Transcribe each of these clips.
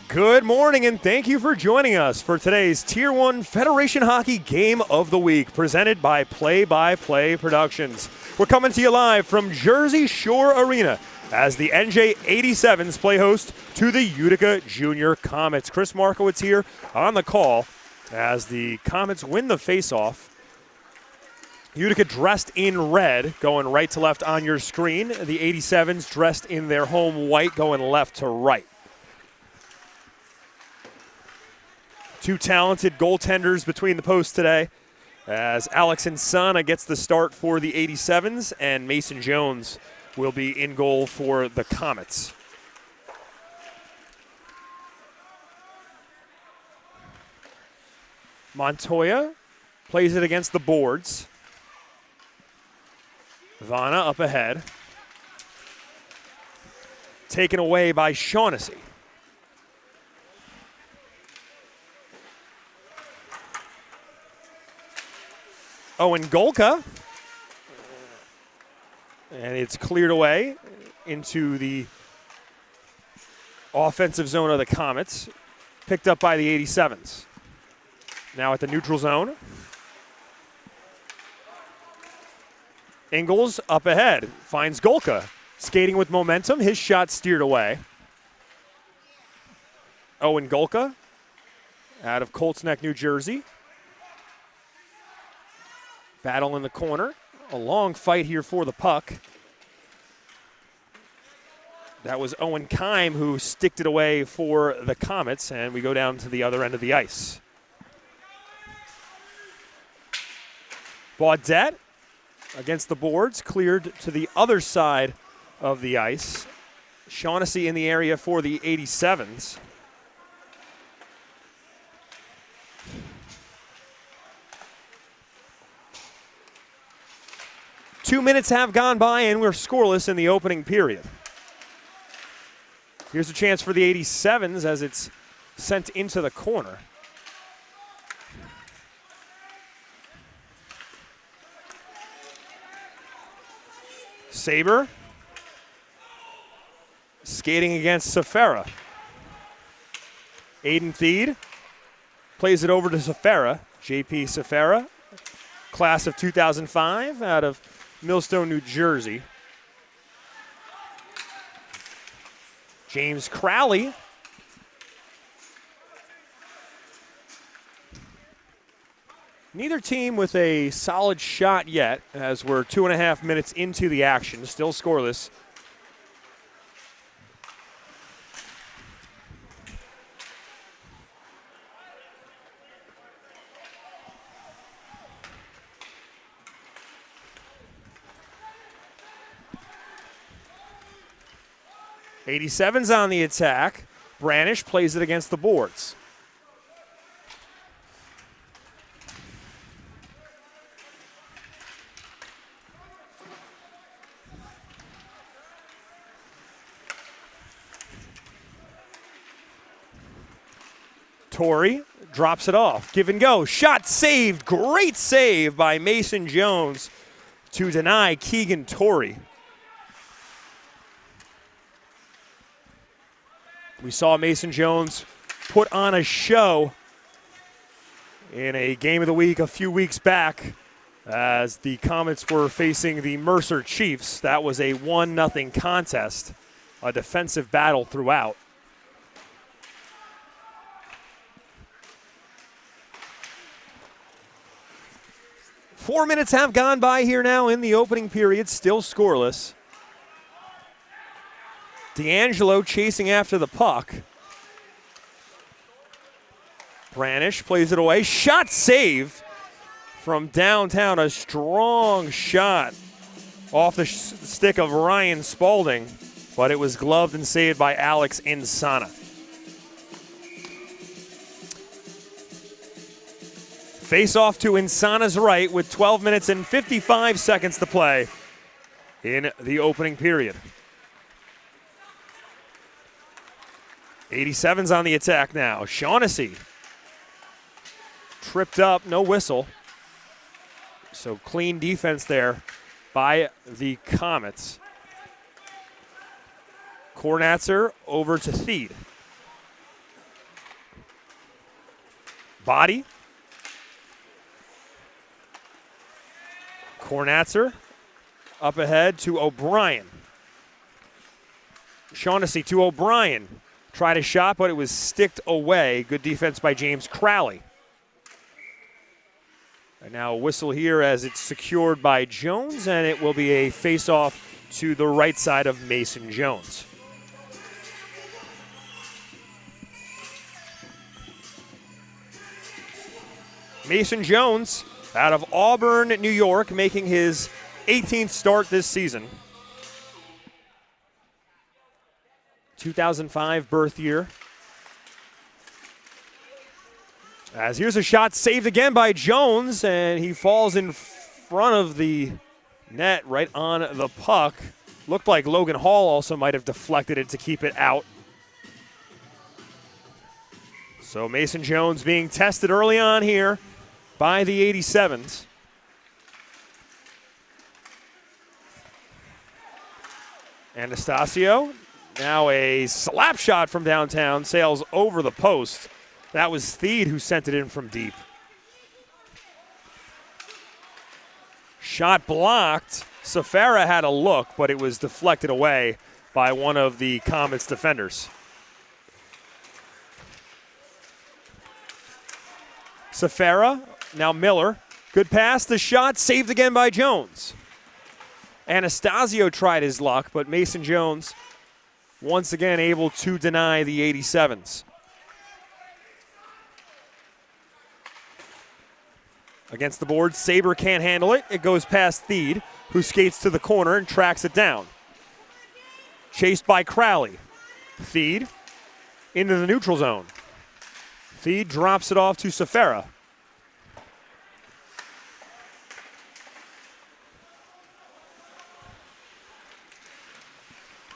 Good morning, and thank you for joining us for today's Tier 1 Federation Hockey Game of the Week, presented by Play by Play Productions. We're coming to you live from Jersey Shore Arena as the NJ87's play host to the Utica Junior Comets. Chris Markowitz here on the call as the Comets win the faceoff. Utica dressed in red, going right to left on your screen. The 87's dressed in their home white, going left to right. Two talented goaltenders between the posts today as Alex Insana gets the start for the 87's and Mason Jones will be in goal for the Comets. Montoya plays it against the boards. Vanna up ahead. Taken away by Shaughnessy. Owen Golka. And it's cleared away into the offensive zone of the Comets. Picked up by the 87's. Now at the neutral zone. Ingles up ahead. Finds Golka. Skating with momentum. His shot steered away. Owen Golka out of Colts Neck, New Jersey. Battle in the corner. A long fight here for the puck. That was Owen Kime who sticked it away for the Comets, and we go down to the other end of the ice. Baudette against the boards, cleared to the other side of the ice. Shaughnessy in the area for the 87's. Two minutes have gone by and we're scoreless in the opening period. Here's a chance for the 87's as it's sent into the corner. Saber skating against Safara. Aiden Thied plays it over to Safara. JP Safara, class of 2005 out of Millstone, New Jersey. James Crowley. Neither team with a solid shot yet as we're 2.5 minutes into the action. Still scoreless. '87's on the attack. Branish plays it against the boards. Torrey drops it off. Give and go. Shot saved. Great save by Mason Jones to deny Keegan Torrey. We saw Mason Jones put on a show in a game of the week a few weeks back as the Comets were facing the Mercer Chiefs. That was a 1-0 contest, a defensive battle throughout. Four minutes have gone by here now in the opening period, still scoreless. D'Angelo chasing after the puck. Branish plays it away. Shot saved from downtown. A strong shot off the stick of Ryan Spaulding, but it was gloved and saved by Alex Insana. Face off to Insana's right with 12 minutes and 55 seconds to play in the opening period. 87's on the attack now. Shaughnessy tripped up, no whistle. So clean defense there by the Comets. Kornatzer over to Thied. Body. Kornatzer up ahead to O'Brien. Shaughnessy to O'Brien. Tried a shot, but it was sticked away. Good defense by James Crowley. And now a whistle here as it's secured by Jones, and it will be a face-off to the right side of Mason Jones. Mason Jones out of Auburn, New York, making his 18th start this season. 2005 birth year. As here's a shot saved again by Jones, and he falls in front of the net right on the puck. Looked like Logan Hall also might have deflected it to keep it out. So Mason Jones being tested early on here by the 87's. Anastasio, now a slap shot from downtown, sails over the post. That was Theed who sent it in from deep. Shot blocked. Safara had a look, but it was deflected away by one of the Comets defenders. Safara, now Miller. Good pass, the shot, saved again by Jones. Anastasio tried his luck, but Mason Jones once again able to deny the 87's. Against the board, Saber can't handle it. It goes past Theed, who skates to the corner and tracks it down. Chased by Crowley. Theed into the neutral zone. Theed drops it off to Safara.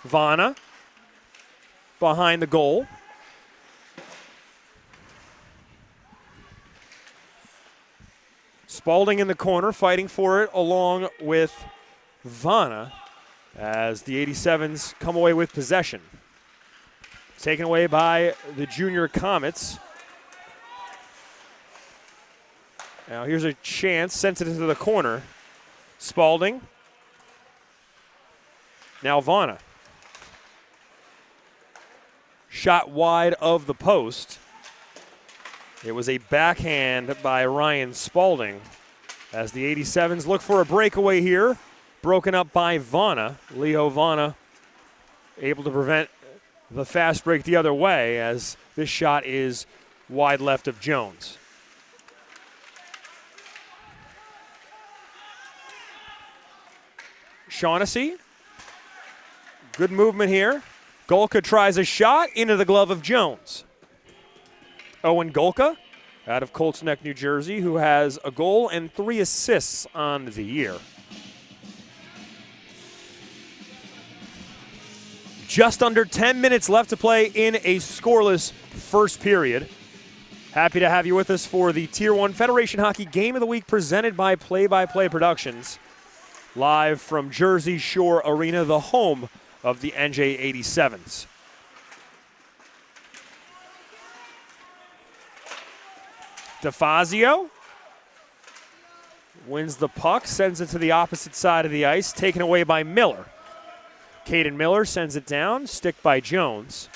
Vana behind the goal. Spalding in the corner, fighting for it along with Vana as the 87's come away with possession. Taken away by the junior Comets. Now here's a chance, sends it into the corner. Spalding. Now Vana. Shot wide of the post. It was a backhand by Ryan Spalding as the 87's look for a breakaway here. Broken up by Vana. Leo Vana able to prevent the fast break the other way as this shot is wide left of Jones. Shaughnessy. Good movement here. Golka tries a shot into the glove of Jones. Owen Golka out of Colts Neck, New Jersey, who has a goal and 3 assists on the year. Just under 10 minutes left to play in a scoreless first period. Happy to have you with us for the Tier 1 Federation Hockey Game of the Week presented by Play-by-Play Productions. Live from Jersey Shore Arena, the home of the NJ87's. DeFazio wins the puck, sends it to the opposite side of the ice, taken away by Miller. Caden Miller sends it down, stick by Jones.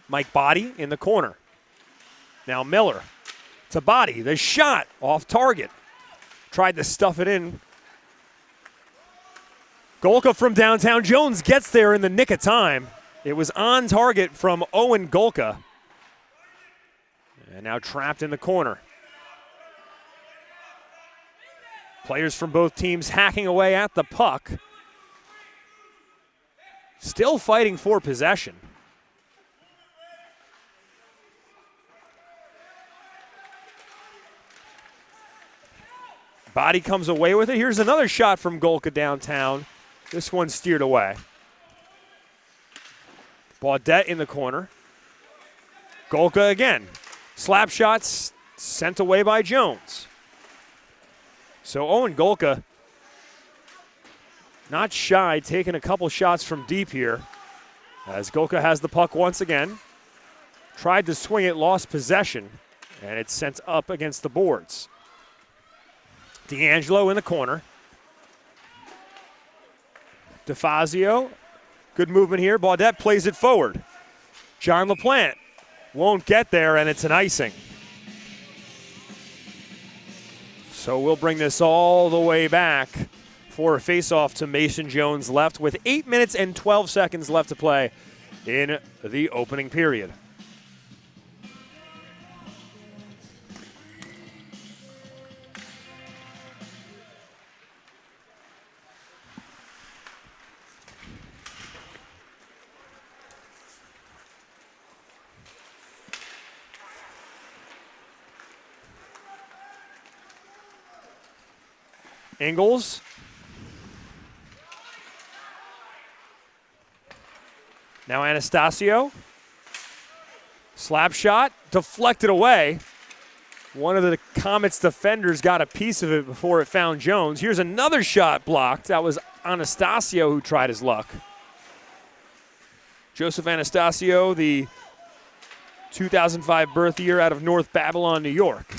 Mike Body in the corner. Now Miller to Body, the shot off target. Tried to stuff it in. Golka from downtown. Jones gets there in the nick of time. It was on target from Owen Golka. And now trapped in the corner. Players from both teams hacking away at the puck. Still fighting for possession. Body comes away with it. Here's another shot from Golka downtown. This one steered away. Baudette in the corner. Golka again. Slap shots sent away by Jones. So Owen Golka not shy, taking a couple shots from deep here As Golka has the puck once again. Tried to swing it, lost possession, and it's sent up against the boards. D'Angelo in the corner. DeFazio, good movement here. Baudette plays it forward. John LaPlante won't get there, and it's an icing. So we'll bring this all the way back for a face-off to Mason Jones left with 8 minutes and 12 seconds left to play in the opening period. Ingles. Now Anastasio. Slap shot, deflected away. One of the Comets defenders got a piece of it before it found Jones. Here's another shot blocked. That was Anastasio who tried his luck. Joseph Anastasio, the 2005 birth year out of North Babylon, New York.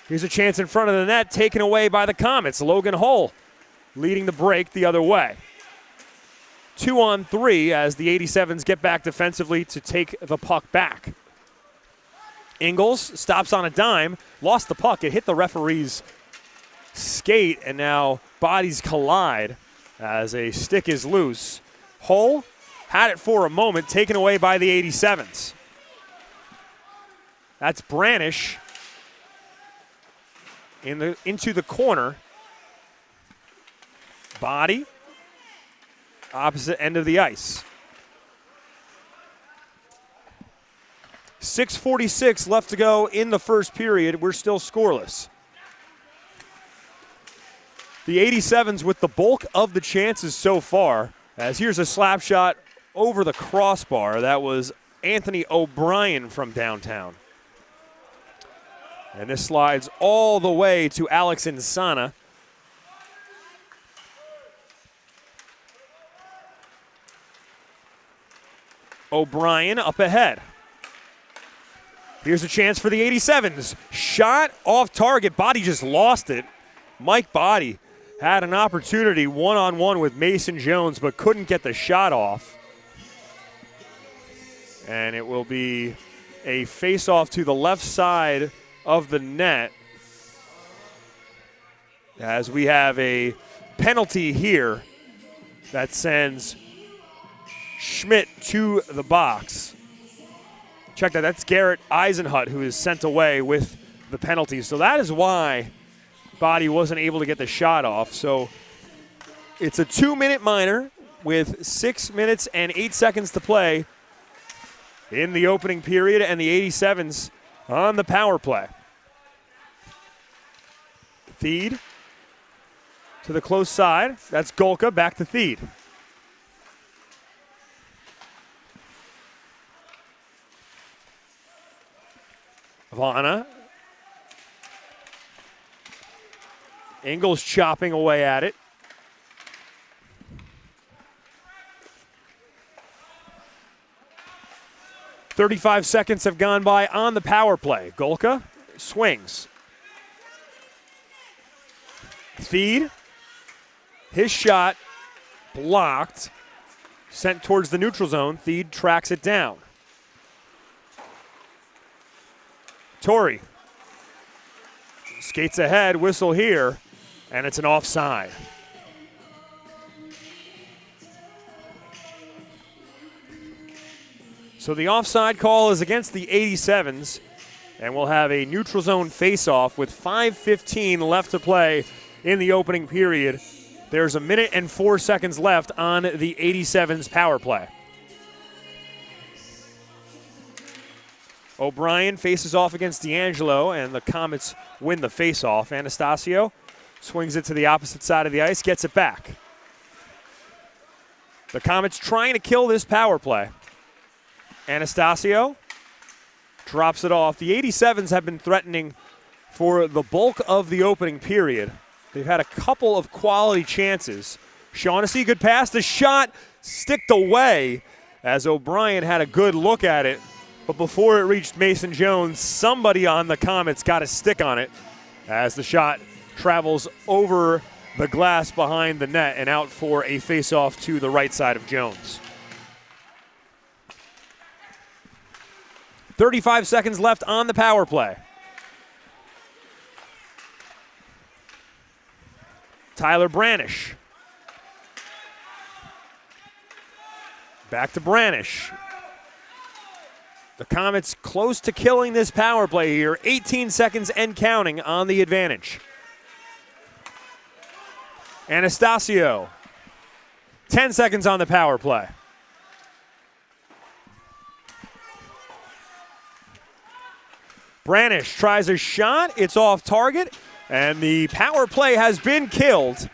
Here's a chance in front of the net, taken away by the Comets. Logan Hull leading the break the other way. 2-on-3 as the 87's get back defensively to take the puck back. Ingles stops on a dime, lost the puck. It hit the referee's skate, and now bodies collide as a stick is loose. Hull had it for a moment, taken away by the 87's. That's Branish into the corner. Body, opposite end of the ice. 6:46 left to go in the first period. We're still scoreless. The 87's with the bulk of the chances so far, as here's a slap shot over the crossbar. That was Anthony O'Brien from downtown. And this slides all the way to Alex Insana. O'Brien up ahead. Here's a chance for the 87's. Shot off target. Body just lost it. Mike Body had an opportunity one-on-one with Mason Jones, but couldn't get the shot off. And it will be a face-off to the left side of the net, as we have a penalty here that sends Schmidt to the box. Check that, that's Garrett Eisenhut who is sent away with the penalty. So that is why Body wasn't able to get the shot off. So it's a 2-minute minor with 6 minutes and 8 seconds to play in the opening period, and the 87's on the power play. Thied to the close side. That's Golka, back to Thied. Vana. Ingles chopping away at it. "35 seconds have gone by on the power play. Golka swings. Thied, his shot blocked, sent towards the neutral zone. Thied tracks it down. Torrey skates ahead, whistle here, and it's an offside. So the offside call is against the 87's, and we'll have a neutral zone face-off with 5:15 left to play in the opening period. There's a minute and 4 seconds left on the 87's power play. O'Brien faces off against D'Angelo, and the Comets win the face-off. Anastasio swings it to the opposite side of the ice, gets it back. The Comets trying to kill this power play. Anastasio drops it off. The 87's have been threatening for the bulk of the opening period. They've had a couple of quality chances. Shaughnessy, good pass. The shot sticked away as O'Brien had a good look at it. But before it reached Mason Jones, somebody on the Comets got a stick on it as the shot travels over the glass behind the net and out for a face-off to the right side of Jones. 35 seconds left on the power play. Tyler Branish. Back to Branish. The Comets close to killing this power play here. 18 seconds and counting on the advantage. Anastasio. 10 seconds on the power play. Branish tries a shot. It's off target. And the power play has been killed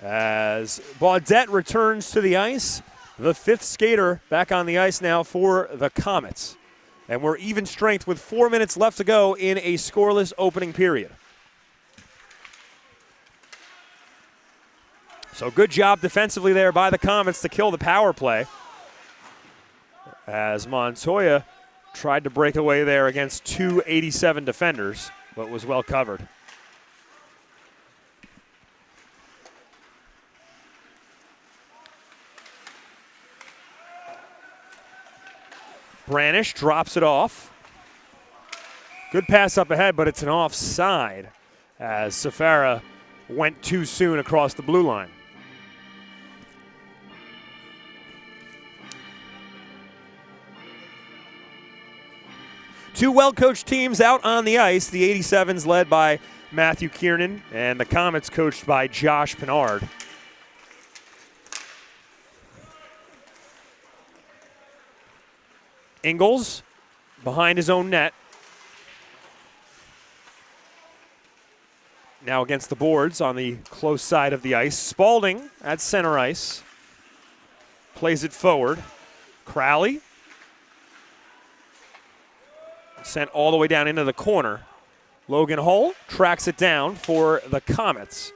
as Baudette returns to the ice. The fifth skater back on the ice now for the Comets. And we're even strength with 4 minutes left to go in a scoreless opening period. So good job defensively there by the Comets to kill the power play, as Montoya tried to break away there against two 87 defenders, but was well covered. Branish drops it off. Good pass up ahead, but it's an offside as Safara went too soon across the blue line. Two well-coached teams out on the ice. The 87's led by Matthew Kiernan and the Comets coached by Josh Pinard. Ingles behind his own net. Now against the boards on the close side of the ice. Spalding at center ice. Plays it forward. Crowley. Sent all the way down into the corner. Logan Hull tracks it down for the Comets.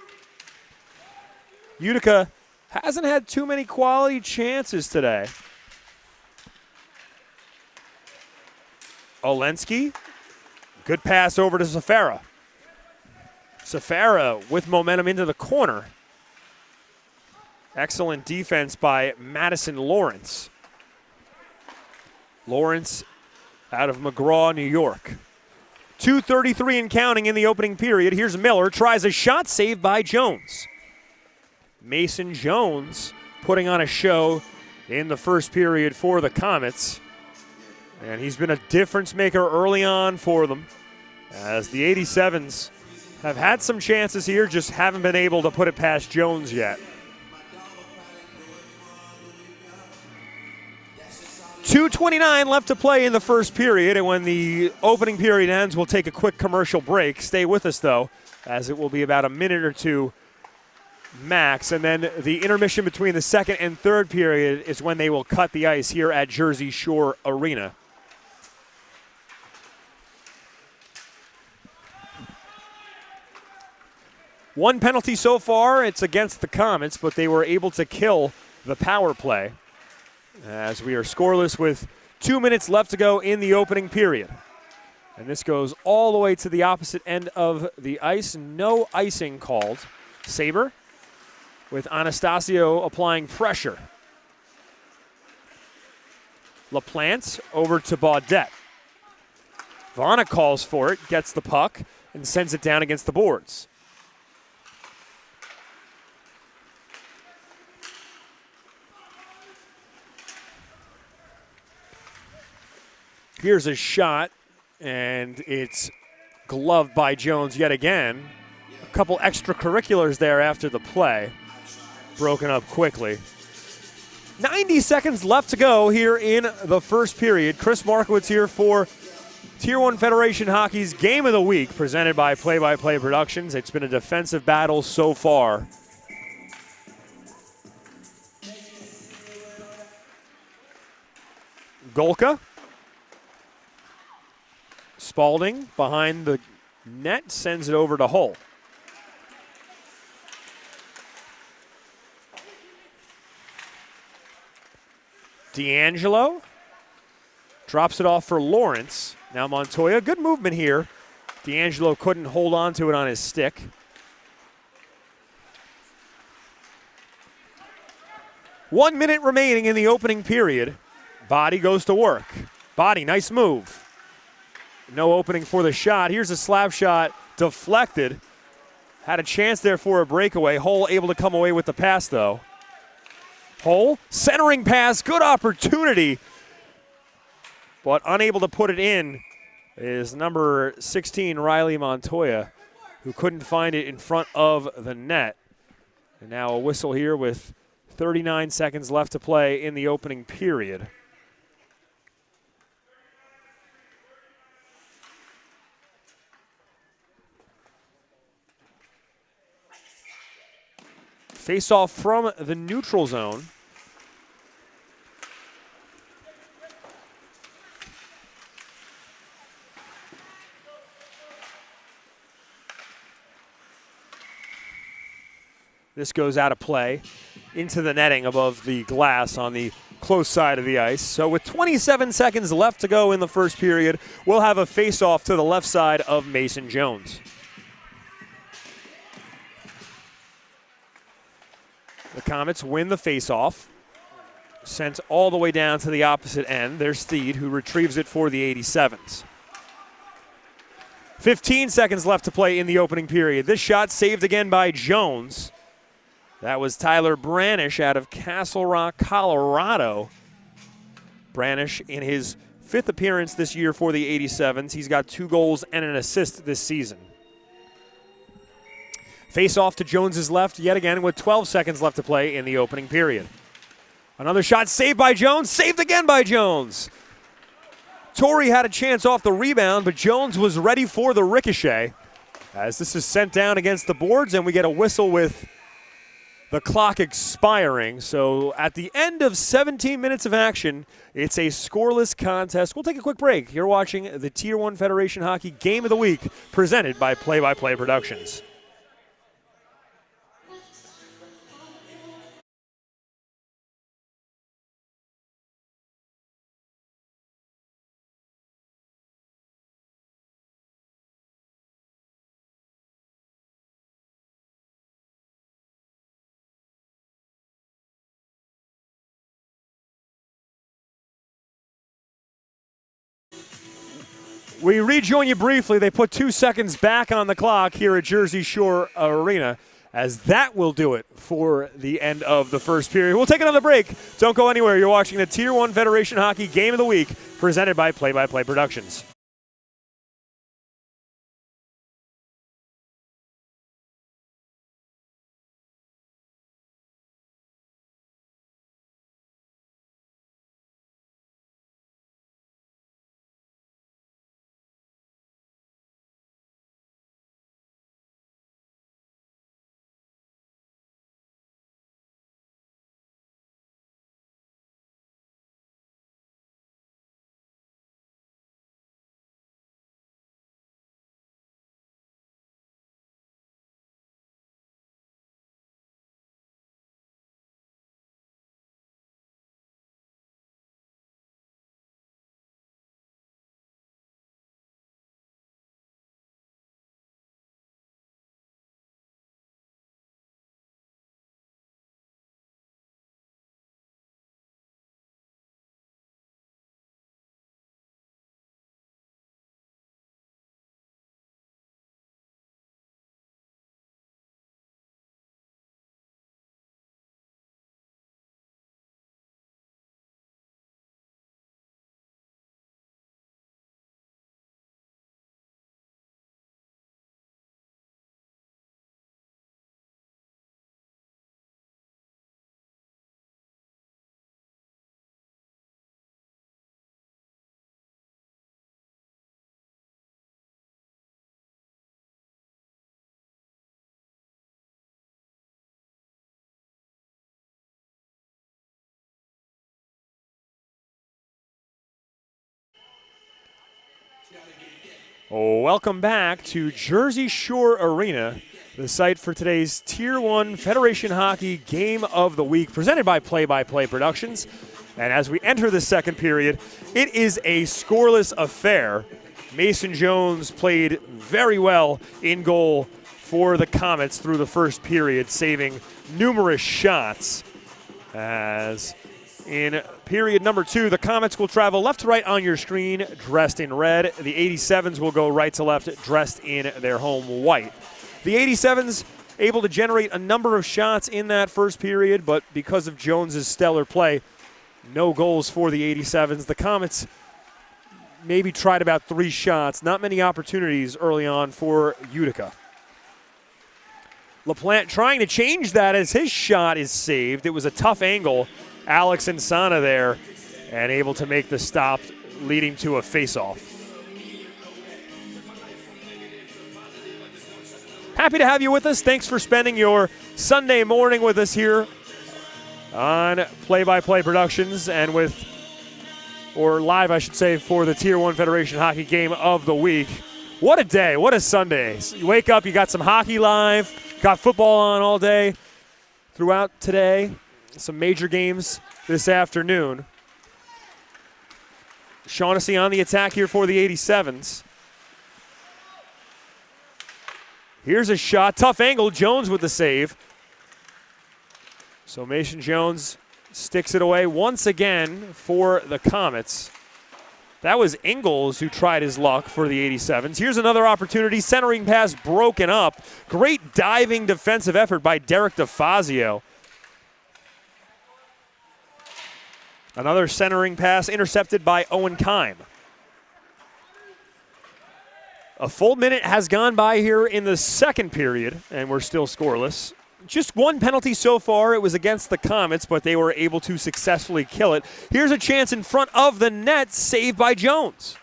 Utica hasn't had too many quality chances today. Olensky, good pass over to Safara. Safara with momentum into the corner. Excellent defense by Madison Lawrence. Lawrence out of McGraw, New York. 2:33 and counting in the opening period. Here's Miller, tries a shot, saved by Jones. Mason Jones putting on a show in the first period for the Comets. And he's been a difference maker early on for them, as the 87's have had some chances here, just haven't been able to put it past Jones yet. 2:29 left to play in the first period, and when the opening period ends, we'll take a quick commercial break. Stay with us, though, as it will be about a minute or two max, and then the intermission between the second and third period is when they will cut the ice here at Jersey Shore Arena. One penalty so far, it's against the Comets, but they were able to kill the power play as we are scoreless with 2 minutes left to go in the opening period. And this goes all the way to the opposite end of the ice. No icing called. Saber with Anastasio applying pressure. LaPlante over to Baudette. Vana calls for it, gets the puck, and sends it down against the boards. Here's a shot, and it's gloved by Jones yet again. A couple extracurriculars there after the play. Broken up quickly. 90 seconds left to go here in the first period. Chris Markowitz here for Tier 1 Federation Hockey's Game of the Week, presented by Play-by-Play Productions. It's been a defensive battle so far. Golka. Spalding behind the net, sends it over to Hull. D'Angelo drops it off for Lawrence. Now Montoya, good movement here. D'Angelo couldn't hold on to it on his stick. One minute remaining in the opening period. Body goes to work. Body, nice move. No opening for the shot. Here's a slap shot deflected. Had a chance there for a breakaway. Hull able to come away with the pass, though. Hull, centering pass, good opportunity, but unable to put it in is number 16, Riley Montoya, who couldn't find it in front of the net. And now a whistle here with 39 seconds left to play in the opening period. Face-off from the neutral zone. This goes out of play into the netting above the glass on the close side of the ice. So with 27 seconds left to go in the first period, we'll have a face-off to the left side of Mason Jones. The Comets win the face-off. Sent all the way down to the opposite end. There's Steed, who retrieves it for the 87's. 15 seconds left to play in the opening period. This shot saved again by Jones. That was Tyler Branish out of Castle Rock, Colorado. Branish in his 5th appearance this year for the 87's. He's got 2 goals and an assist this season. Face off to Jones's left yet again with 12 seconds left to play in the opening period. Another shot saved by Jones, saved again by Jones. Torrey had a chance off the rebound, but Jones was ready for the ricochet. As this is sent down against the boards, and we get a whistle with the clock expiring. So at the end of 17 minutes of action, it's a scoreless contest. We'll take a quick break. You're watching the Tier 1 Federation Hockey Game of the Week, presented by Play by Play Productions. We rejoin you briefly. They put 2 seconds back on the clock here at Jersey Shore Arena, as that will do it for the end of the first period. We'll take another break. Don't go anywhere. You're watching the Tier 1 Federation Hockey Game of the Week, presented by Play by Play Productions. Welcome back to Jersey Shore Arena, the site for today's Tier 1 Federation Hockey Game of the Week, presented by Play Productions. And as we enter the second period, it is a scoreless affair. Mason Jones played very well in goal for the Comets through the first period, saving numerous shots. As in period number 2, the Comets will travel left to right on your screen, dressed in red. The 87's will go right to left, dressed in their home white. The 87's able to generate a number of shots in that first period, but because of Jones's stellar play, no goals for the 87's. The Comets maybe tried about 3 shots, not many opportunities early on for Utica. LaPlante trying to change that as his shot is saved. It was a tough angle. Alex Insana there and able to make the stop, leading to a face-off. Happy to have you with us. Thanks for spending your Sunday morning with us here on Play-by-Play Productions and live, I should say, for the Tier 1 Federation Hockey Game of the Week. What a day. What a Sunday. You wake up, you got some hockey live, got football on all day throughout today. Some major games this afternoon. Shaughnessy on the attack here for the 87's. Here's a shot. Tough angle. Jones with the save. So Mason Jones sticks it away once again for the Comets. That was Ingalls who tried his luck for the 87's. Here's another opportunity. Centering pass broken up. Great diving defensive effort by Derek DeFazio. Another centering pass intercepted by Owen Kime. A full minute has gone by here in the second period, and we're still scoreless. Just one penalty so far. It was against the Comets, but they were able to successfully kill it. Here's a chance in front of the net, saved by Jones.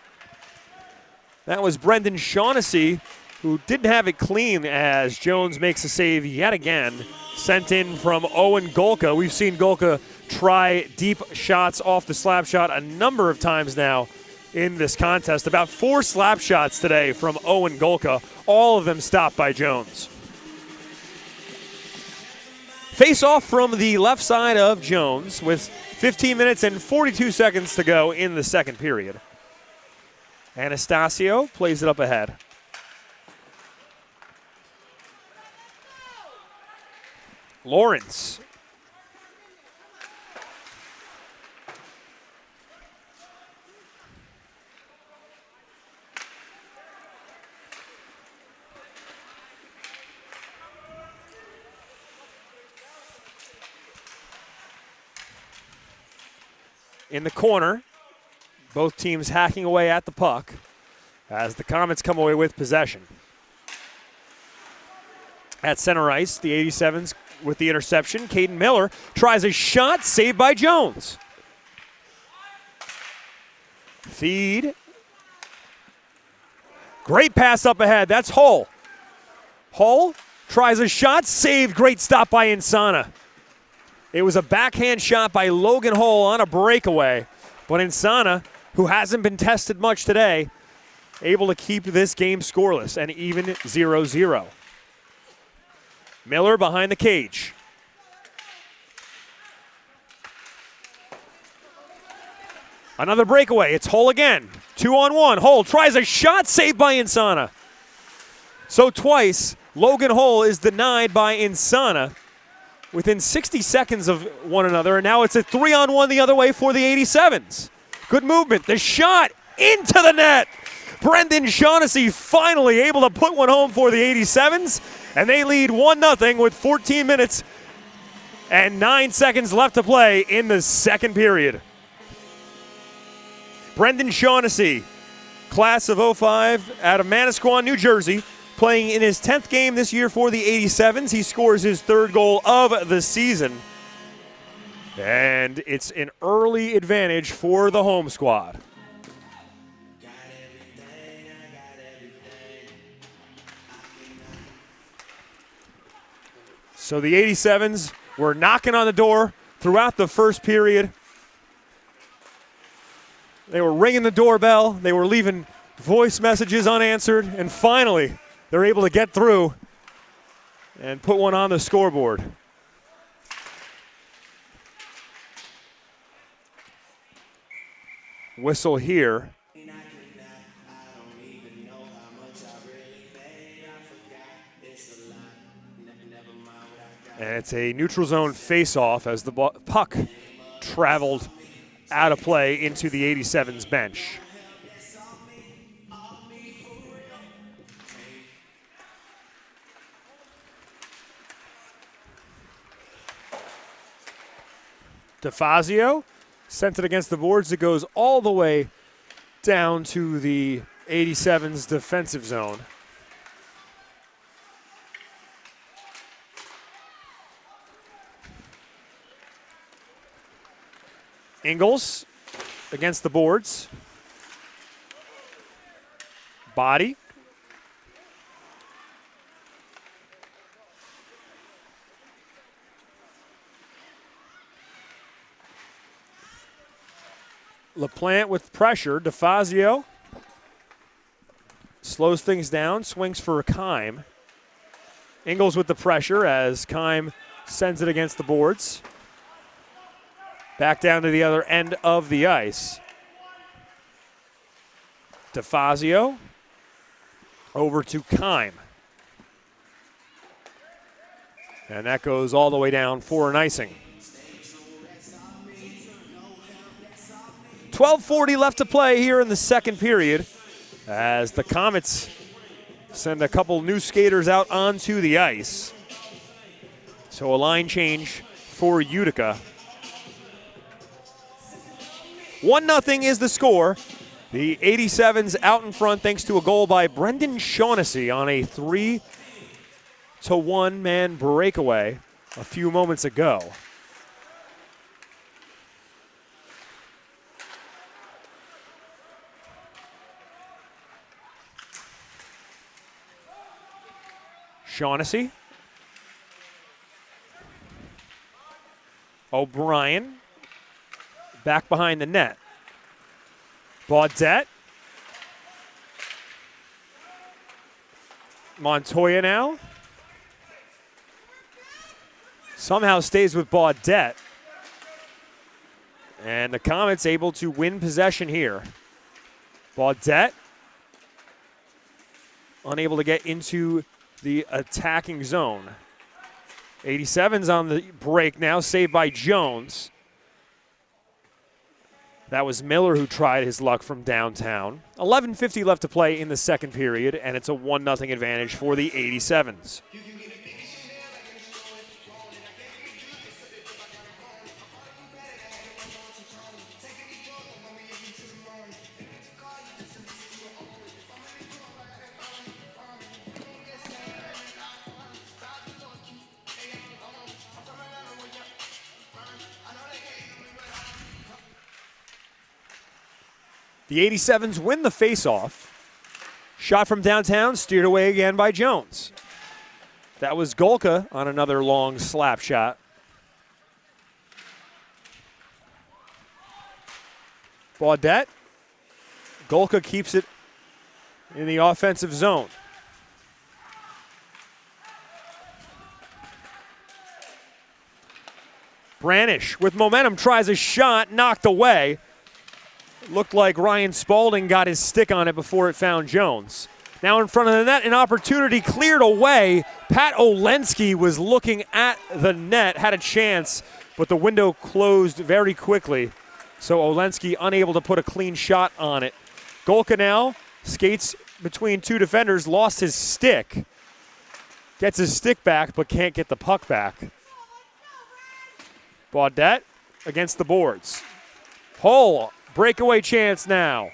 That was Brendan Shaughnessy, who didn't have it clean as Jones makes a save yet again. Sent in from Owen Golka. We've seen Golka try deep shots off the slap shot a number of times now in this contest. About 4 slap shots today from Owen Golka, all of them stopped by Jones. Face off from the left side of Jones with 15 minutes and 42 seconds to go in the second period. Anastasio plays it up ahead. Lawrence. In the corner, both teams hacking away at the puck as the Comets come away with possession. At center ice, the 87's with the interception. Caden Miller tries a shot, saved by Jones. Feed. Great pass up ahead. That's Hull. Hull tries a shot, saved. Great stop by Insana. It was a backhand shot by Logan Hull on a breakaway, but Insana, who hasn't been tested much today, able to keep this game scoreless and even 0-0. Miller behind the cage. Another breakaway. It's Hull again. 2-on-1. Hull tries a shot, saved by Insana. So twice, Logan Hull is denied by Insana within 60 seconds of one another, and now it's a 3-on-1 the other way for the 87's. Good movement. The shot into the net. Brendan Shaughnessy finally able to put one home for the 87's, and they lead 1-0 with 14 minutes and 9 seconds left to play in the second period. Brendan Shaughnessy, class of 05 out of Manasquan, New Jersey, playing in his 10th game this year for the 87's. He scores his 3rd goal of the season. And it's an early advantage for the home squad. So the 87's were knocking on the door throughout the first period. They were ringing the doorbell. They were leaving voice messages unanswered. And finally, they're able to get through and put one on the scoreboard. Whistle here. And it's a neutral zone face-off as the puck traveled out of play into the 87's bench. DeFazio sent it against the boards. It goes all the way down to the 87's defensive zone. Ingles against the boards. Body. LaPlante with pressure. DeFazio slows things down, swings for Kime. Ingles with the pressure as Kime sends it against the boards. Back down to the other end of the ice. DeFazio over to Kime. And that goes all the way down for an icing. 12:40 left to play here in the second period as the Comets send a couple new skaters out onto the ice. So a line change for Utica. 1-0 is the score. The 87's out in front thanks to a goal by Brendan Shaughnessy on a 3-1 man breakaway a few moments ago. Shaughnessy. O'Brien. Back behind the net. Baudette. Montoya now. Somehow stays with Baudette. And the Comets able to win possession here. Baudette. Unable to get into the attacking zone. 87's on the break now, saved by Jones. That was Miller who tried his luck from downtown. 11:50 left to play in the second period, and it's a 1-0 advantage for the 87's. The 87's win the faceoff. Shot from downtown, steered away again by Jones. That was Golka on another long slap shot. Baudette. Golka keeps it in the offensive zone. Branish with momentum tries a shot, knocked away. Looked like Ryan Spaulding got his stick on it before it found Jones. Now in front of the net, an opportunity cleared away. Pat Olensky was looking at the net, had a chance, but the window closed very quickly. So Olensky unable to put a clean shot on it. Golka now skates between two defenders, lost his stick. Gets his stick back, but can't get the puck back. Baudette against the boards. Hull. Breakaway chance now.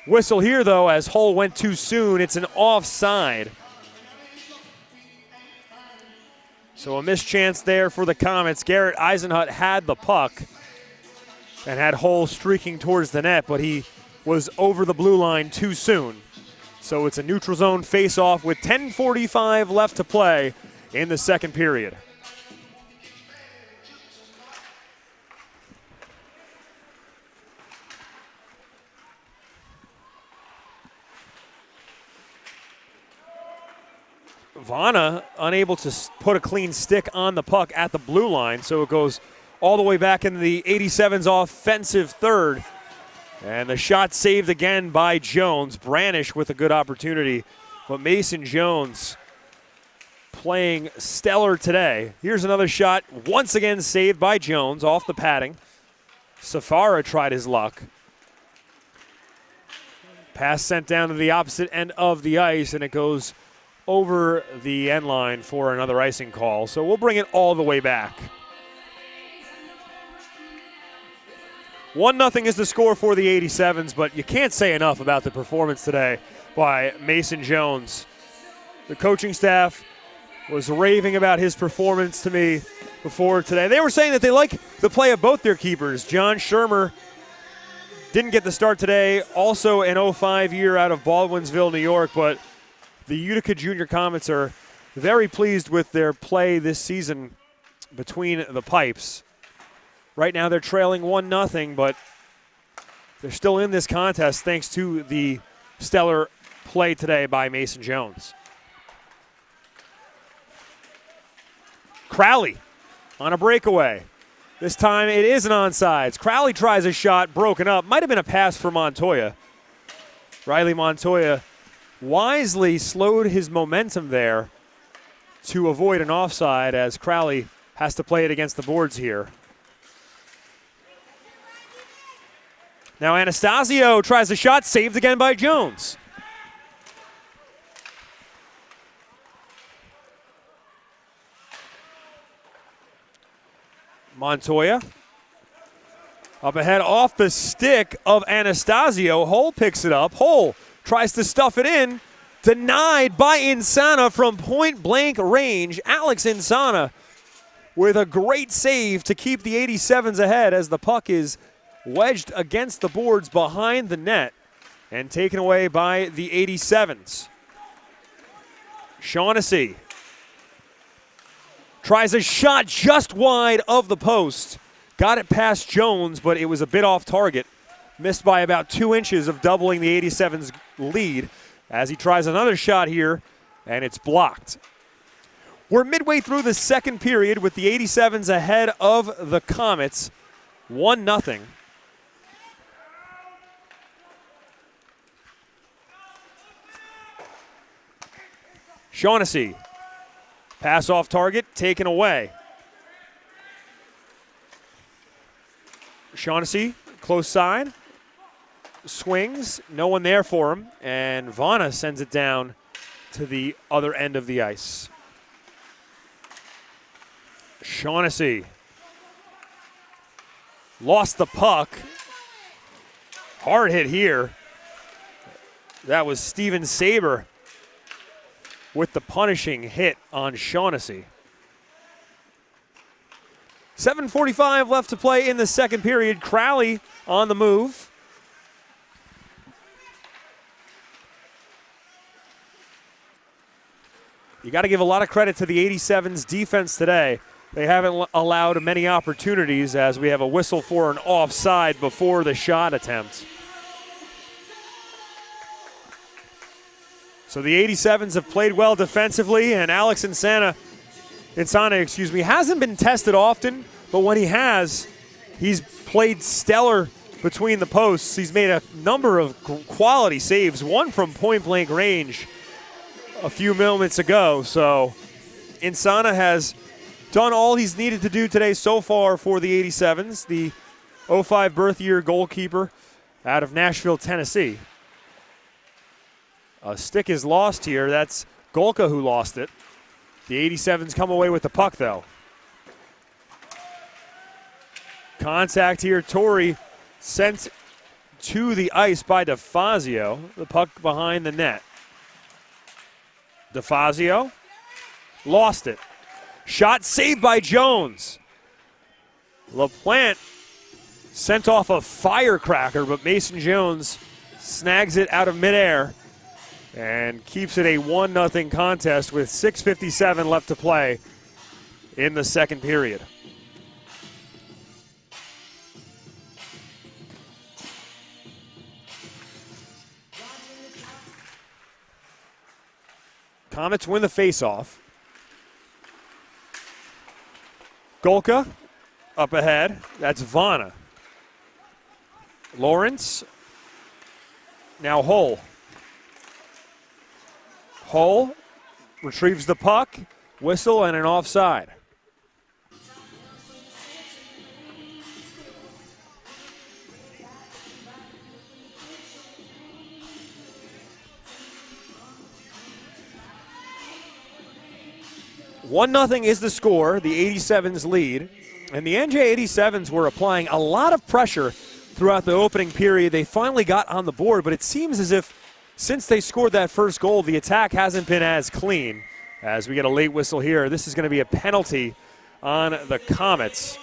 Whistle here, though, as Hull went too soon. It's an offside. So a missed chance there for the Comets. Garrett Eisenhut had the puck and had Hull streaking towards the net, but he was over the blue line too soon. So it's a neutral zone face-off with 10:45 left to play in the second period. Vana unable to put a clean stick on the puck at the blue line, so it goes all the way back into the 87's offensive third. And the shot saved again by Jones. Branish with a good opportunity, but Mason Jones playing stellar today. Here's another shot, once again saved by Jones off the padding. Safara tried his luck. Pass sent down to the opposite end of the ice, and it goes over the end line for another icing call. So we'll bring it all the way back. 1-0 is the score for the 87's, but you can't say enough about the performance today by Mason Jones. The coaching staff was raving about his performance to me before today. They were saying that they like the play of both their keepers. John Shermer didn't get the start today, also an 05 year out of Baldwinsville, New York, but the Utica Junior Comets are very pleased with their play this season between the pipes. Right now they're trailing 1-0, but they're still in this contest thanks to the stellar play today by Mason Jones. Crowley on a breakaway. This time it is an onside. Crowley tries a shot, broken up. Might have been a pass for Montoya. Riley Montoya wisely slowed his momentum there to avoid an offside as Crowley has to play it against the boards here. Now Anastasio tries a shot, saved again by Jones. Montoya up ahead off the stick of Anastasio. Hull picks it up. Hull tries to stuff it in. Denied by Insana from point-blank range. Alex Insana with a great save to keep the 87's ahead as the puck is wedged against the boards behind the net and taken away by the 87's. Shaughnessy tries a shot just wide of the post. Got it past Jones, but it was a bit off target. Missed by about 2 inches of doubling the 87's lead as he tries another shot here, and it's blocked. We're midway through the second period with the 87's ahead of the Comets, 1-0. Shaughnessy. Pass off target, taken away. Shaughnessy, close side. Swings, no one there for him. And Vana sends it down to the other end of the ice. Shaughnessy. Lost the puck. Hard hit here. That was Steven Saber with the punishing hit on Shaughnessy. 7:45 left to play in the second period. Crowley on the move. You got to give a lot of credit to the 87's defense today. They haven't allowed many opportunities as we have a whistle for an offside before the shot attempt. So the 87's have played well defensively, and Alex Insana, hasn't been tested often, but when he has, he's played stellar between the posts. He's made a number of quality saves, one from point-blank range a few moments ago. So Insana has done all he's needed to do today so far for the 87's, the 05 birth year goalkeeper out of Nashville, Tennessee. A stick is lost here. That's Golka who lost it. The 87's come away with the puck, though. Contact here. Torrey sent to the ice by DeFazio. The puck behind the net. DeFazio lost it. Shot saved by Jones. LaPlante sent off a firecracker, but Mason Jones snags it out of midair and keeps it a 1-0 contest with 6:57 left to play in the second period. Comets win the faceoff. Golka up ahead. That's Vana. Lawrence. Now Hull. Hull retrieves the puck. Whistle and an offside. One 0 is the score, the 87's lead. And the NJ87's were applying a lot of pressure throughout the opening period. They finally got on the board, but it seems as if since they scored that first goal, the attack hasn't been as clean. As we get a late whistle here, this is going to be a penalty on the Comets.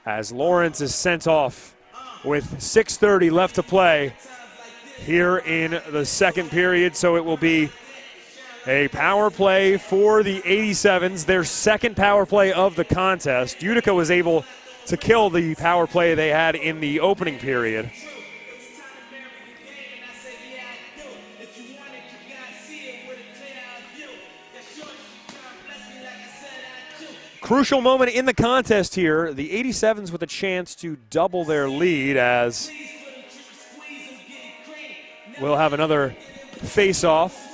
As Lawrence is sent off with 6:30 left to play here in the second period, so it will be a power play for the 87's, their second power play of the contest. Utica was able to kill the power play they had in the opening period. Crucial moment in the contest here. The 87's with a chance to double their lead, as we'll have another face-off.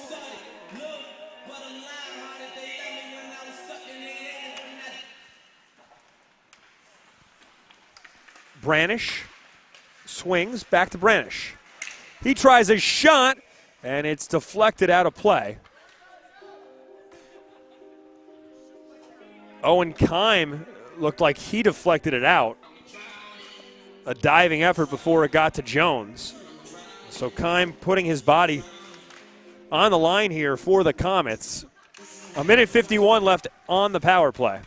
Branish swings back to Branish. He tries a shot, and it's deflected out of play. Owen Kime looked like he deflected it out. A diving effort before it got to Jones. So Kime putting his body on the line here for the Comets. 1:51 left on the power play.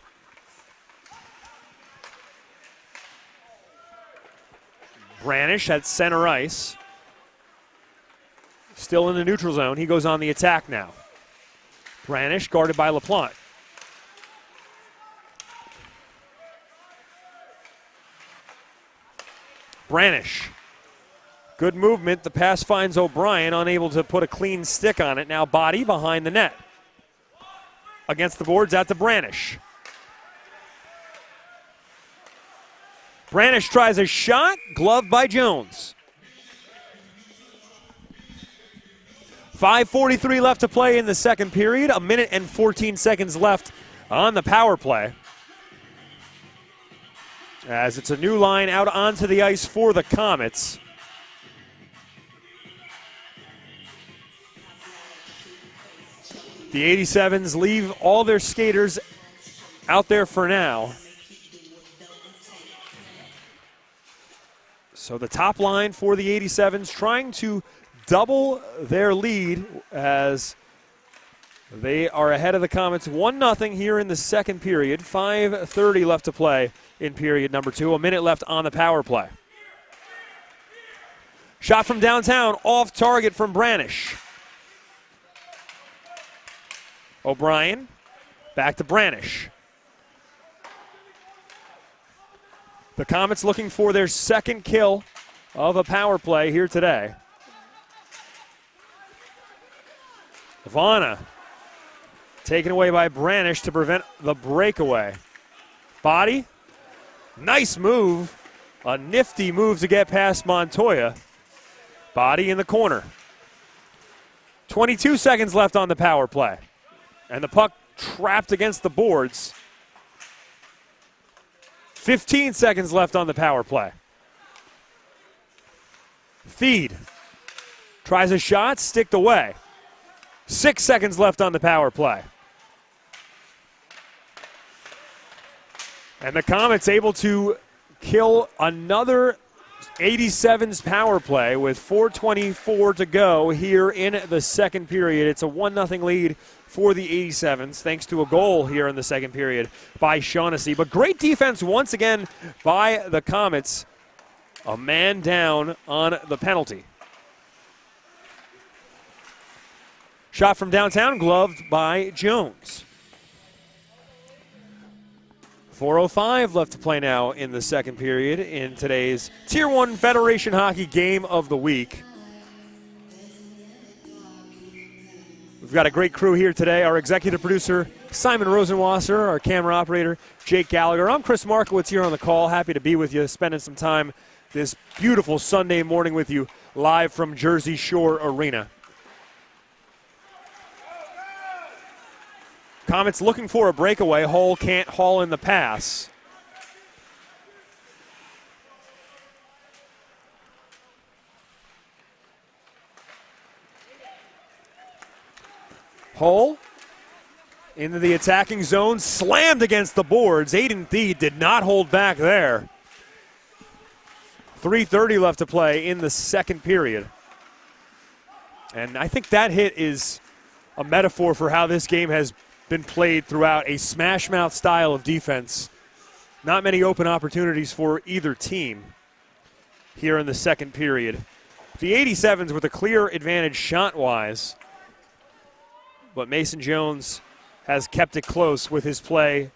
Branish at center ice. Still in the neutral zone. He goes on the attack now. Branish guarded by LaPlante. Branish. Good movement. The pass finds O'Brien, unable to put a clean stick on it. Now body behind the net. Against the boards out to Branish. Branish tries a shot, gloved by Jones. 5:43 left to play in the second period. 1:14 left on the power play. As it's a new line out onto the ice for the Comets. The 87's leave all their skaters out there for now. So the top line for the 87's trying to double their lead as they are ahead of the Comets 1-0 here in the second period. 5:30 left to play in period number 2. A minute left on the power play. Shot from downtown, off target from Branish. O'Brien, back to Branish. The Comets looking for their second kill of a power play here today. Ivana taken away by Branish to prevent the breakaway. Body, nice move. A nifty move to get past Montoya. Body in the corner. 22 seconds left on the power play. And the puck trapped against the boards. 15 seconds left on the power play. Feed. Tries a shot, sticked away. 6 seconds left on the power play. And the Comets able to kill another 87's power play with 4:24 to go here in the second period. It's a 1-0 lead for the 87's, thanks to a goal here in the second period by Shaughnessy. But great defense once again by the Comets. A man down on the penalty. Shot from downtown, gloved by Jones. 4:05 left to play now in the second period in today's Tier 1 Federation Hockey Game of the Week. We've got a great crew here today. Our executive producer, Simon Rosenwasser, our camera operator, Jake Gallagher. I'm Chris Markowitz here on the call. Happy to be with you, spending some time this beautiful Sunday morning with you live from Jersey Shore Arena. Comets looking for a breakaway. Hull can't haul in the pass. Hull into the attacking zone, slammed against the boards. Aiden Thede did not hold back there. 3:30 left to play in the second period. And I think that hit is a metaphor for how this game has been played throughout, a smash mouth style of defense. Not many open opportunities for either team here in the second period. The 87's with a clear advantage shot-wise, but Mason Jones has kept it close with his play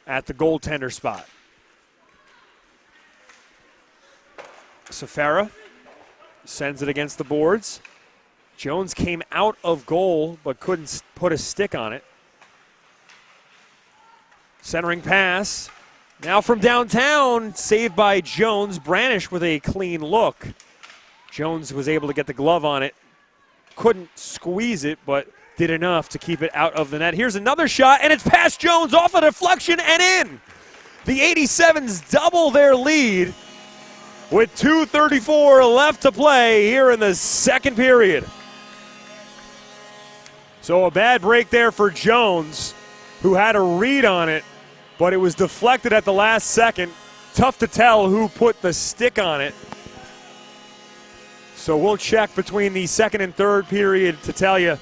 at the goaltender spot. Safara sends it against the boards. Jones came out of goal but couldn't put a stick on it. Centering pass. Now from downtown, saved by Jones. Branish with a clean look. Jones was able to get the glove on it. Couldn't squeeze it, but did enough to keep it out of the net. Here's another shot, and it's past Jones off a deflection and in. The 87's double their lead with 2:34 left to play here in the second period. So a bad break there for Jones, who had a read on it, but it was deflected at the last second. Tough to tell who put the stick on it. So we'll check between the second and third period to tell you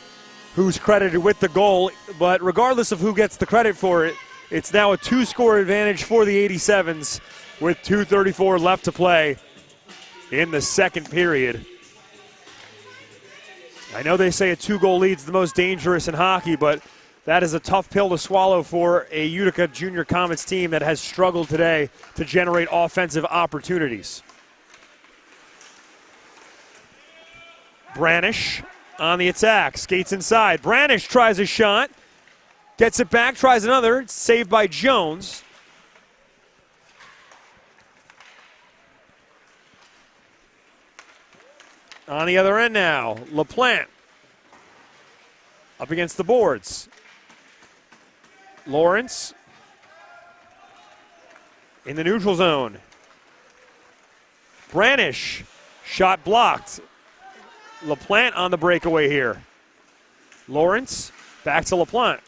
who's credited with the goal. But regardless of who gets the credit for it, it's now a two-score advantage for the 87's with 2:34 left to play in the second period. I know they say a two-goal lead's the most dangerous in hockey, but that is a tough pill to swallow for a Utica Junior Comets team that has struggled today to generate offensive opportunities. Branish on the attack, skates inside. Branish tries a shot, gets it back, tries another. It's saved by Jones. On the other end now, LaPlante up against the boards. Lawrence in the neutral zone. Branish, shot blocked. LaPlante on the breakaway here. Lawrence back to LaPlante.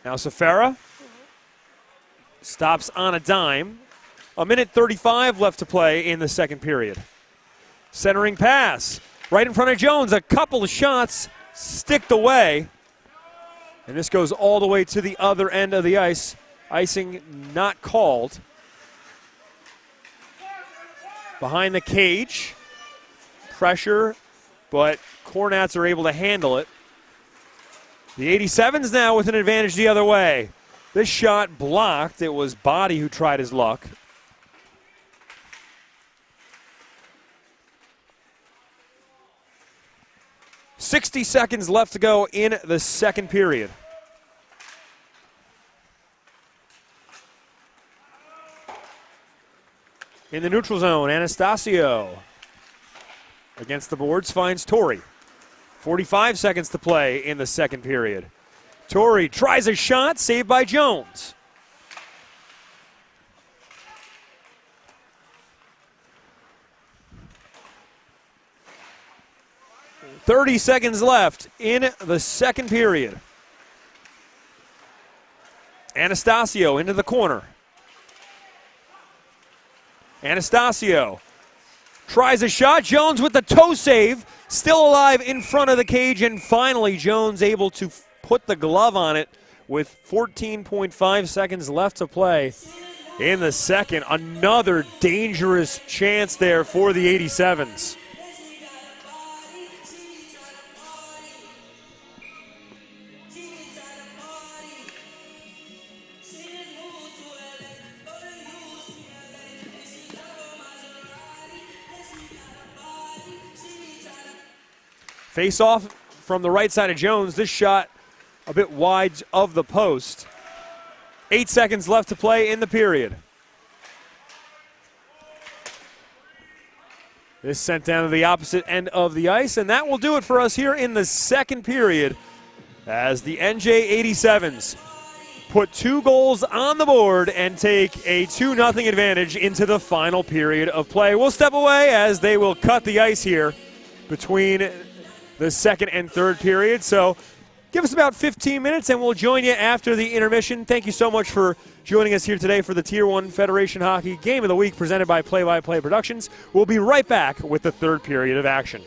Now Safara stops on a dime. 1:35 left to play in the second period. Centering pass right in front of Jones. A couple of shots sticked away. And this goes all the way to the other end of the ice. Icing not called. Behind the cage. Pressure, but Cornats are able to handle it. The 87's now with an advantage the other way. This shot blocked. It was Body who tried his luck. .60 seconds left to go in the second period. In the neutral zone, Anastasio against the boards finds Torrey. 45 seconds to play in the second period. Torrey tries a shot, saved by Jones. .30 seconds left in the second period. Anastasio into the corner. Anastasio tries a shot. Jones with the toe save. Still alive in front of the cage. And finally, Jones able to put the glove on it with 14.5 seconds left to play in the second. Another dangerous chance there for the 87's. Face off from the right side of Jones. This shot a bit wide of the post. 8 seconds left to play in the period. This sent down to the opposite end of the ice, and that will do it for us here in the second period as the NJ87's put 2 goals on the board and take a 2-0 advantage into the final period of play. We'll step away as they will cut the ice here between the second and third period. So give us about 15 minutes and we'll join you after the intermission. Thank you so much for joining us here today for the Tier 1 Federation Hockey Game of the Week presented by Play by Play Productions. We'll be right back with the third period of action.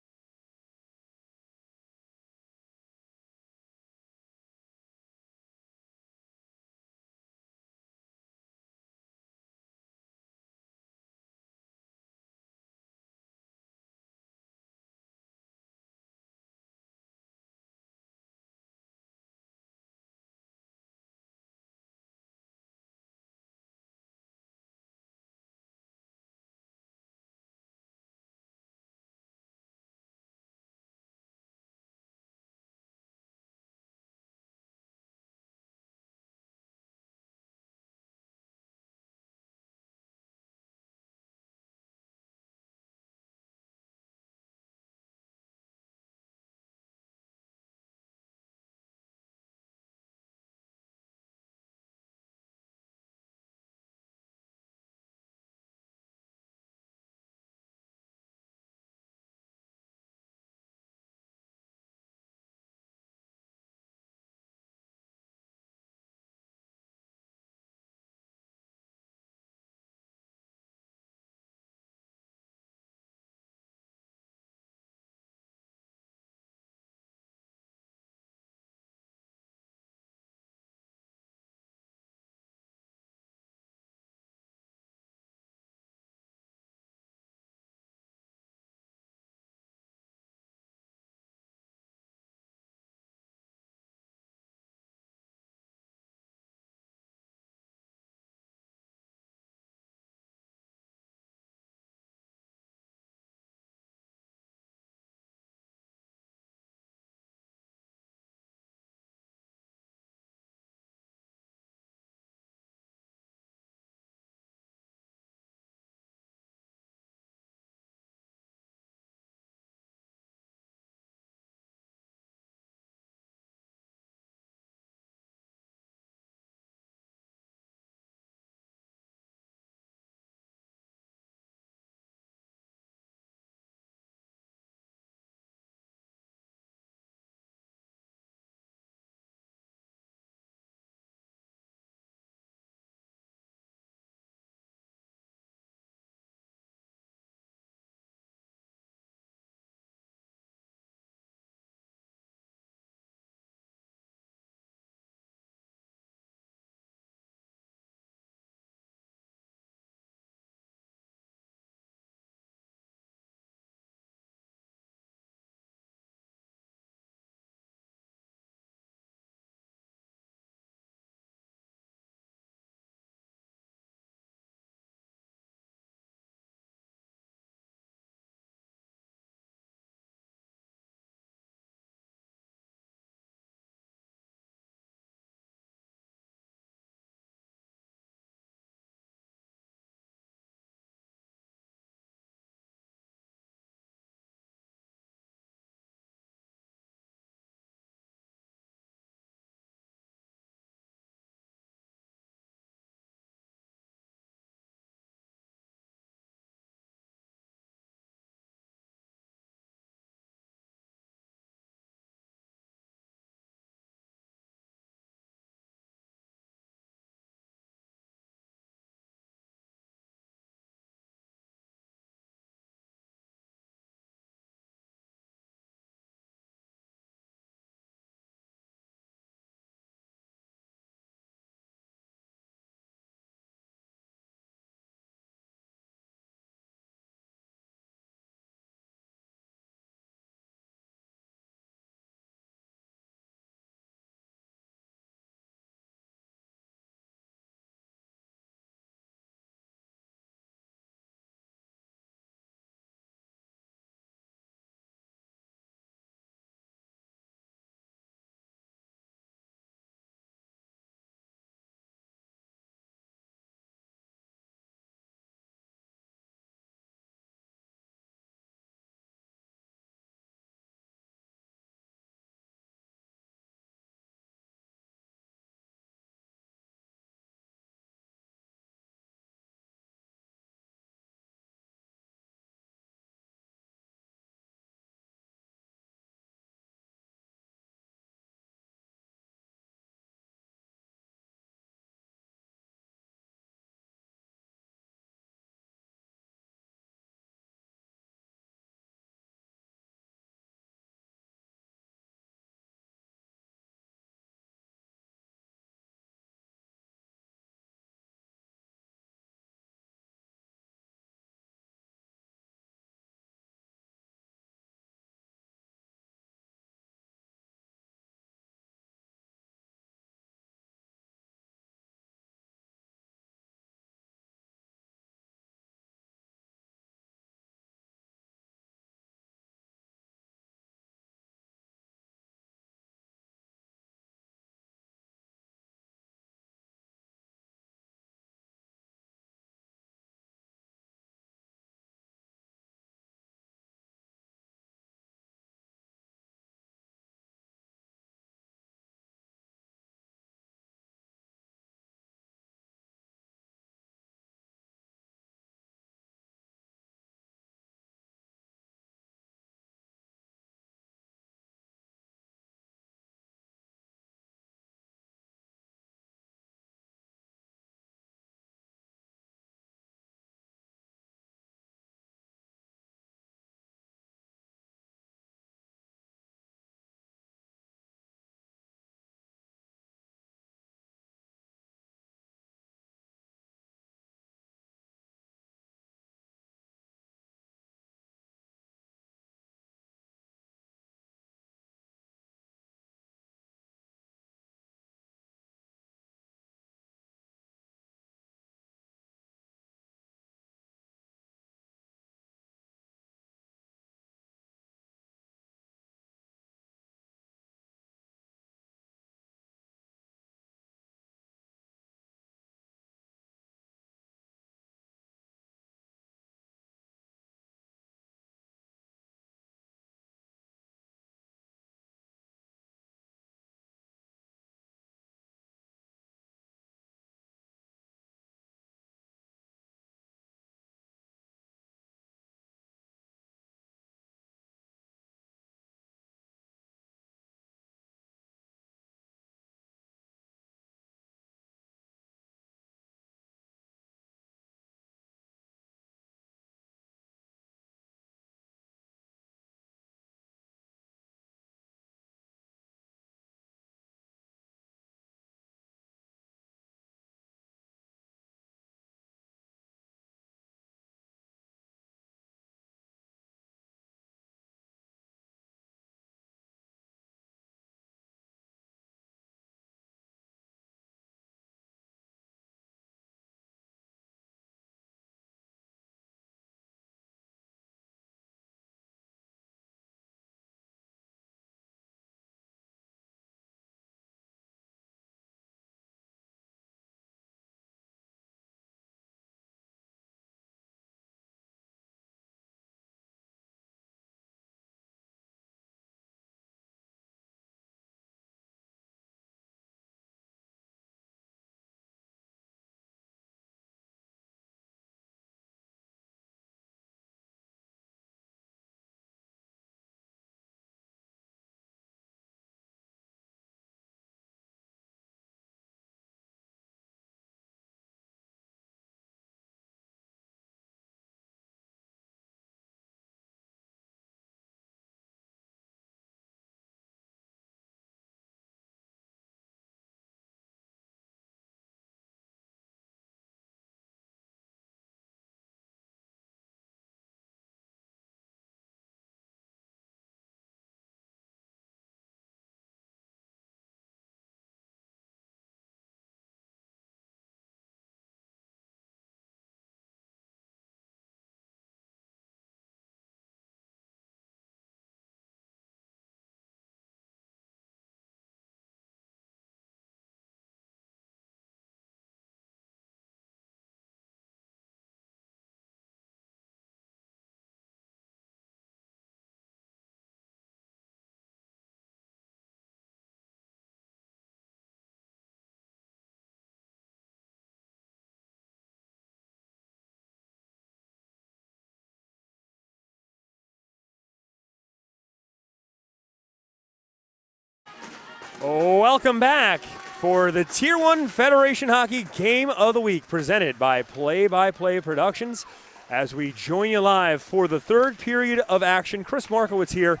Welcome back for the Tier 1 Federation Hockey Game of the Week, presented by Play by Play Productions. As we join you live for the third period of action, Chris Markowitz here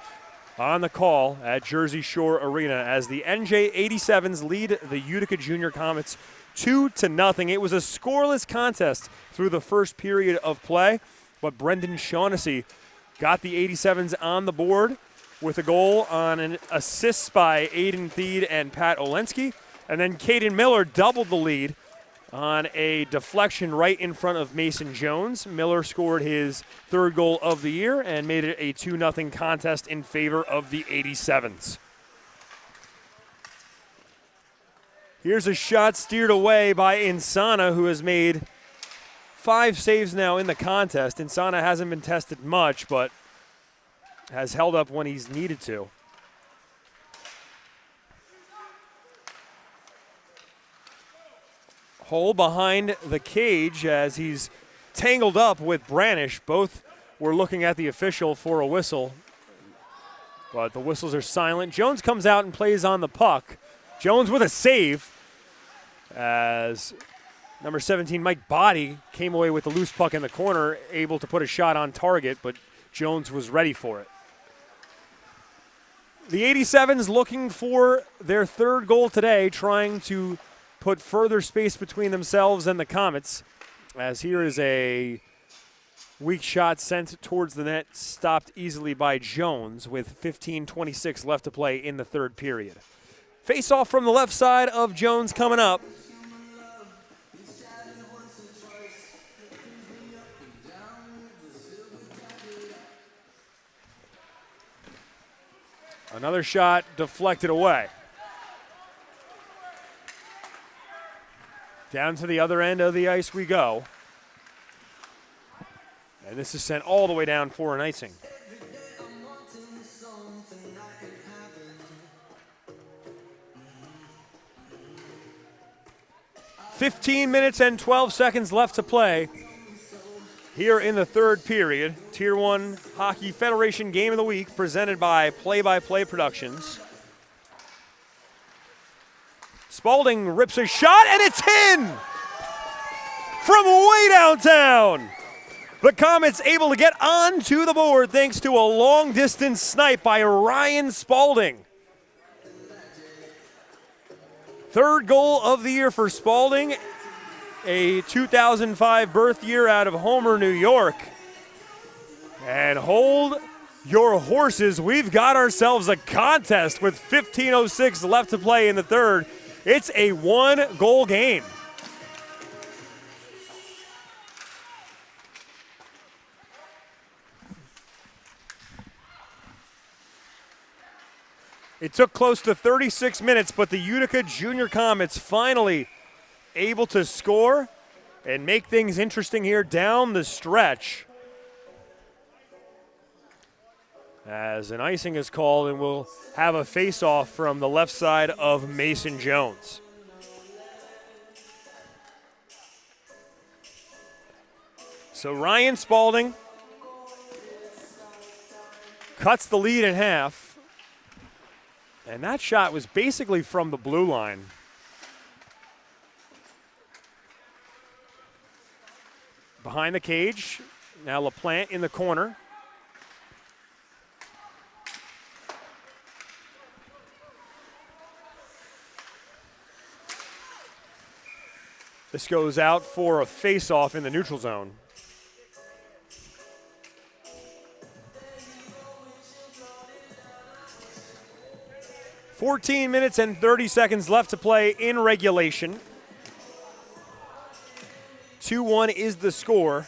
on the call at Jersey Shore Arena as the NJ 87's lead the Utica Junior Comets 2-0. It was a scoreless contest through the first period of play, but Brendan Shaughnessy got the 87's on the board with a goal on an assist by Aiden Theed and Pat Olensky. And then Caden Miller doubled the lead on a deflection right in front of Mason Jones. Miller scored his third goal of the year and made it a 2-0 contest in favor of the 87's. Here's a shot steered away by Insana, who has made 5 saves now in the contest. Insana hasn't been tested much, but has held up when he's needed to. Hole behind the cage as he's tangled up with Branish. Both were looking at the official for a whistle, but the whistles are silent. Jones comes out and plays on the puck. Jones with a save as number 17, Mike Body, came away with the loose puck in the corner, able to put a shot on target, but Jones was ready for it. The 87's looking for their third goal today, trying to put further space between themselves and the Comets, as here is a weak shot sent towards the net, stopped easily by Jones with 15:26 left to play in the third period. Face off from the left side of Jones coming up. Another shot deflected away. Down to the other end of the ice we go. And this is sent all the way down for an icing. "15 minutes and 12 seconds left to play here in the third period. Tier 1 Hockey Federation Game of the Week, presented by Play by Play Productions. Spaulding rips a shot, and it's in! From way downtown! The Comets able to get onto the board thanks to a long-distance snipe by Ryan Spaulding. Third goal of the year for Spaulding, a 2005 birth year out of Homer, New York. And hold your horses, we've got ourselves a contest with 15:06 left to play in the third. It's a one-goal game. It took close to 36 minutes, but the Utica Junior Comets finally able to score and make things interesting here down the stretch. As an icing is called, and we'll have a face-off from the left side of Mason Jones. So Ryan Spaulding cuts the lead in half, and that shot was basically from the blue line. Behind the cage, now LaPlante in the corner. This goes out for a face-off in the neutral zone. "14 minutes and 30 seconds left to play in regulation. 2-1 is the score.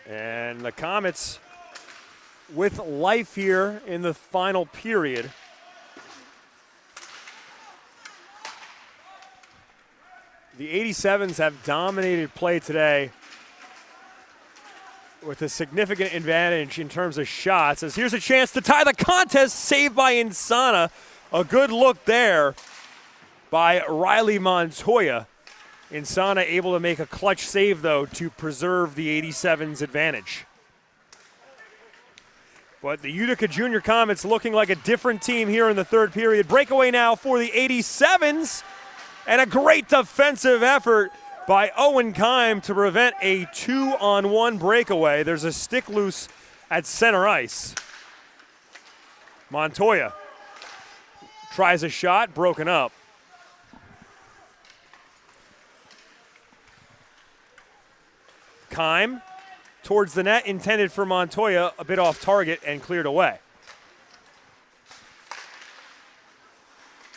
And the Comets with life here in the final period. The 87's have dominated play today with a significant advantage in terms of shots. As here's a chance to tie the contest, saved by Insana. A good look there by Riley Montoya. Insana able to make a clutch save, though, to preserve the 87's advantage. But the Utica Junior Comets looking like a different team here in the third period. Breakaway now for the 87's, and a great defensive effort by Owen Keim to prevent a 2-on-1 breakaway. There's a stick loose at center ice. Montoya tries a shot, broken up. Keim towards the net, intended for Montoya, a bit off target and cleared away.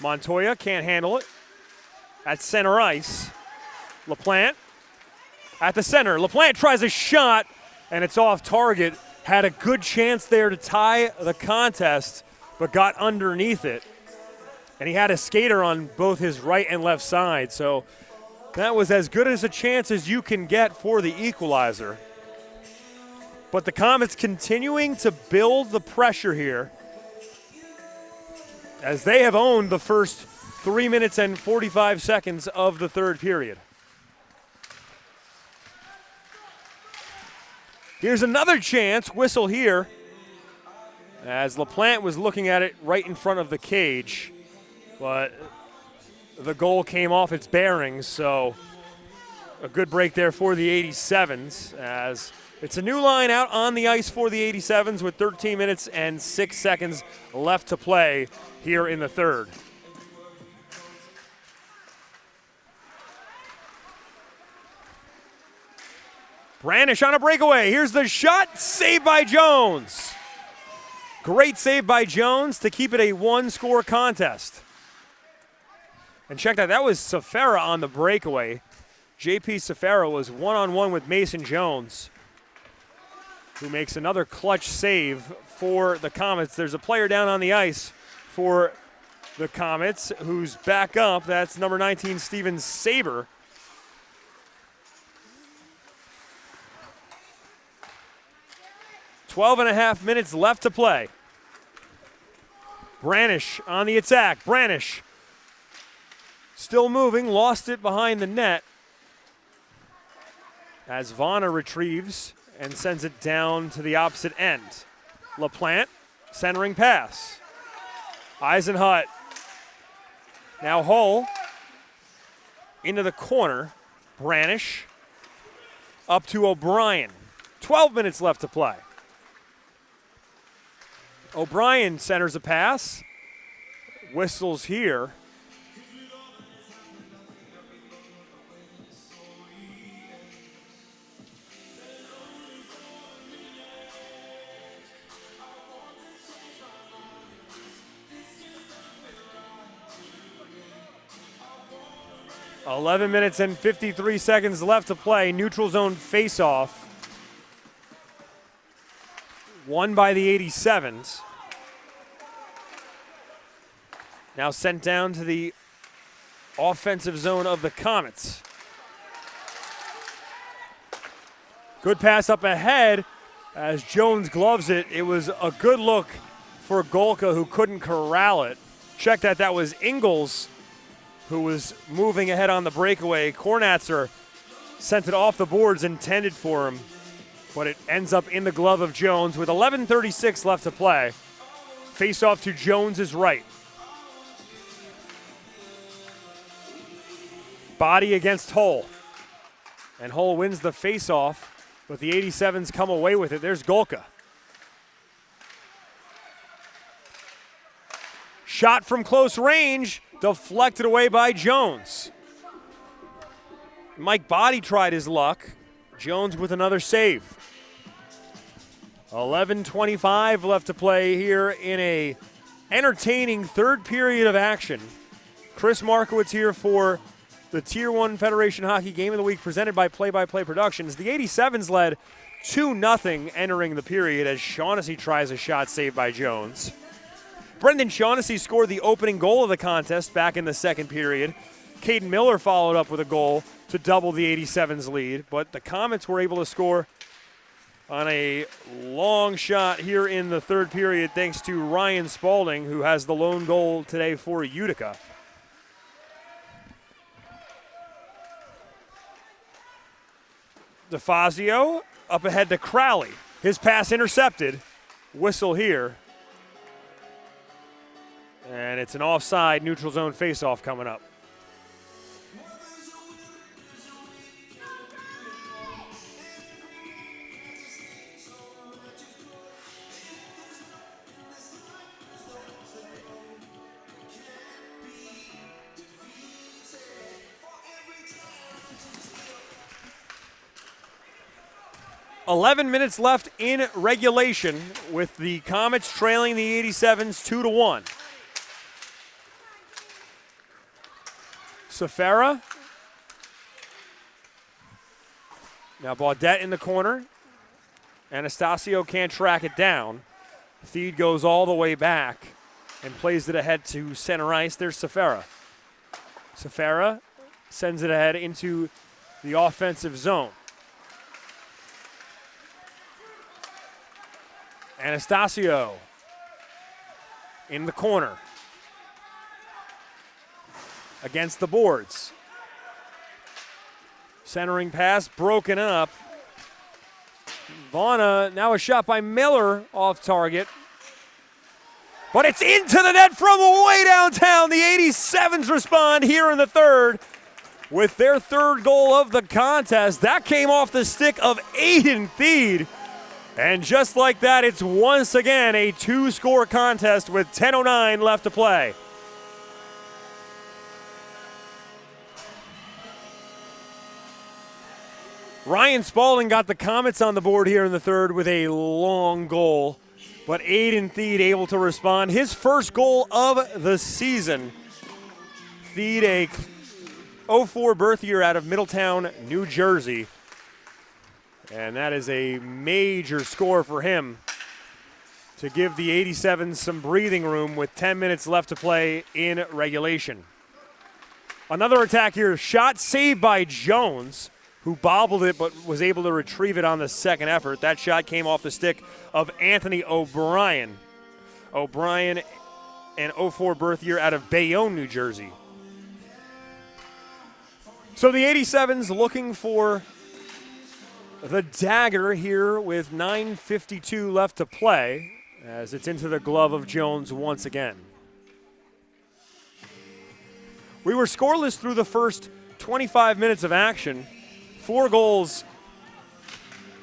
Montoya can't handle it. At center ice, LaPlante at the center. LaPlante tries a shot, and it's off target. Had a good chance there to tie the contest, but got underneath it. And he had a skater on both his right and left side, so that was as good as a chance as you can get for the equalizer. But the Comets continuing to build the pressure here as they have owned the first 3 minutes and 45 seconds of the third period. Here's another chance, whistle here, as LaPlante was looking at it right in front of the cage, but the goal came off its bearings, so a good break there for the 87's, as it's a new line out on the ice for the 87's with 13 minutes and 6 seconds left to play here in the third. Branish on a breakaway. Here's the shot, saved by Jones. Great save by Jones to keep it a one-score contest. And check that was Safara on the breakaway. JP Safara was one-on-one with Mason Jones, who makes another clutch save for the Comets. There's a player down on the ice for the Comets who's back up. That's number 19, Steven Saber. Twelve and a half minutes left to play. Branish on the attack. Branish still moving, lost it behind the net as Vana retrieves and sends it down to the opposite end. LaPlante, centering pass. Eisenhut. Now Hull into the corner. Branish up to O'Brien. 12 minutes left to play. O'Brien centers a pass. Whistles here. $11 minutes and 53 seconds left to play. Neutral zone face-off. Won by the 87's. Now sent down to the offensive zone of the Comets. Good pass up ahead as Jones gloves it. It was a good look for Golka, who couldn't corral it. Check that was Ingles who was moving ahead on the breakaway. Kornatzer sent it off the boards intended for him, but it ends up in the glove of Jones with 11:36 left to play. Face off to Jones' right. Body against Hull. And Hull wins the face-off, but the 87's come away with it. There's Golka. Shot from close range, deflected away by Jones. Mike Body tried his luck. Jones with another save. 11:25 left to play here in a entertaining third period of action. Chris Markowitz here for the Tier 1 Federation Hockey Game of the Week presented by Play-by-Play Productions. The 87's led 2-0 entering the period as Shaughnessy tries a shot saved by Jones. Brendan Shaughnessy scored the opening goal of the contest back in the second period. Caden Miller followed up with a goal to double the 87's lead, but the Comets were able to score on a long shot here in the third period thanks to Ryan Spaulding, who has the lone goal today for Utica. DeFazio up ahead to Crowley. His pass intercepted. whistle here. And it's an offside neutral zone faceoff coming up. "11 minutes left in regulation with the Comets trailing the 87's 2-1. Safara. Now Baudette in the corner. Anastasio can't track it down. Theed goes all the way back and plays it ahead to center ice. There's Safara. Safara sends it ahead into the offensive zone. Anastasio in the corner. Against the boards. Centering pass broken up. Vaughna, now a shot by Miller off target. But it's into the net from way downtown. The 87's respond here in the third with their third goal of the contest. That came off the stick of Aiden Theed. And just like that, it's once again a two-score contest with 10:09 left to play. Ryan Spaulding got the Comets on the board here in the third with a long goal, but Aiden Theed able to respond. His first goal of the season. Theed, a 04 birth year out of Middletown, New Jersey. And that is a major score for him to give the 87's some breathing room with 10 minutes left to play in regulation. Another attack here, shot saved by Jones, who bobbled it but was able to retrieve it on the second effort. That shot came off the stick of Anthony O'Brien. O'Brien, an 04 birth year out of Bayonne, New Jersey. So the 87's looking for the dagger here with 9:52 left to play as it's into the glove of Jones once again. We were scoreless through the first 25 minutes of action. 4 goals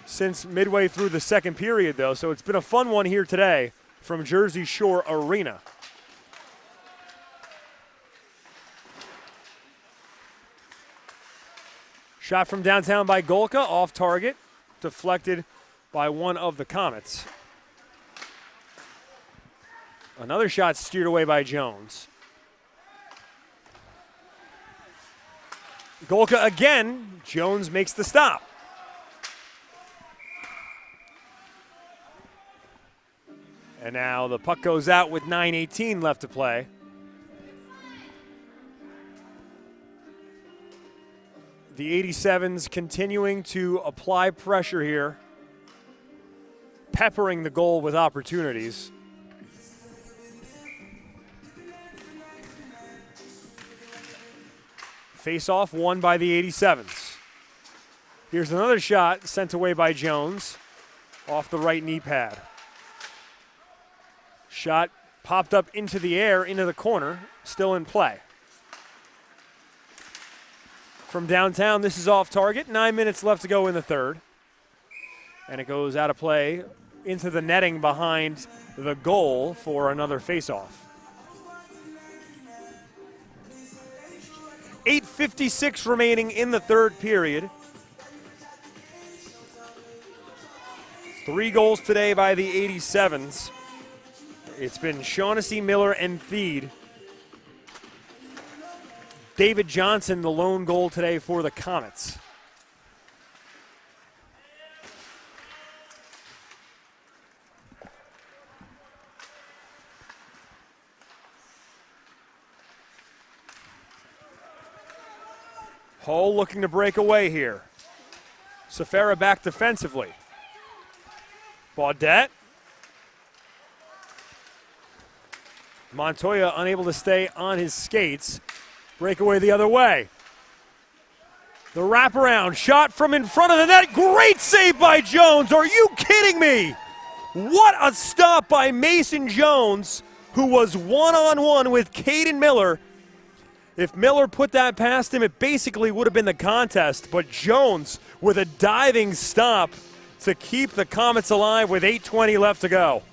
since midway through the second period, though, so it's been a fun one here today from Jersey Shore Arena. Shot from downtown by Golka, off target, deflected by one of the Comets. Another shot steered away by Jones. Golka again, Jones makes the stop. And now the puck goes out with 9:18 left to play. The 87's continuing to apply pressure here, peppering the goal with opportunities. Face-off won by the 87's. Here's another shot sent away by Jones off the right knee pad. Shot popped up into the air, into the corner, still in play. From downtown, this is off target. 9 minutes left to go in the third. And it goes out of play into the netting behind the goal for another face-off. 8:56 remaining in the third period. 3 goals today by the 87's. It's been Shaughnessy, Miller, and Theed. David Johnson, the lone goal today for the Comets. Hull looking to break away here. Safara back defensively. Baudette. Montoya unable to stay on his skates. Breakaway the other way. The wraparound shot from in front of the net. Great save by Jones. Are you kidding me? What a stop by Mason Jones, who was one-on-one with Caden Miller. If Miller put that past him, it basically would have been the contest. But Jones with a diving stop to keep the Comets alive with 8:20 left to go.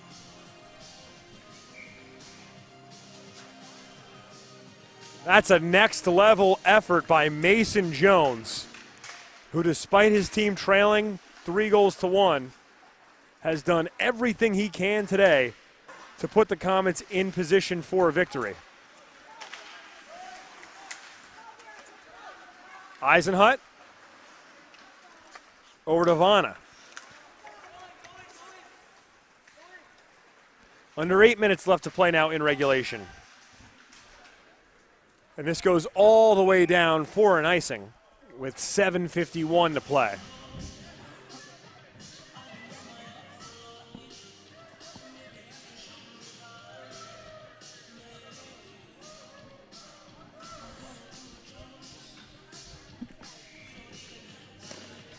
That's a next-level effort by Mason Jones, who, despite his team trailing 3-1, has done everything he can today to put the Comets in position for a victory. Eisenhut over to Vanna. Under 8 minutes left to play now in regulation. And this goes all the way down for an icing with 7:51 to play.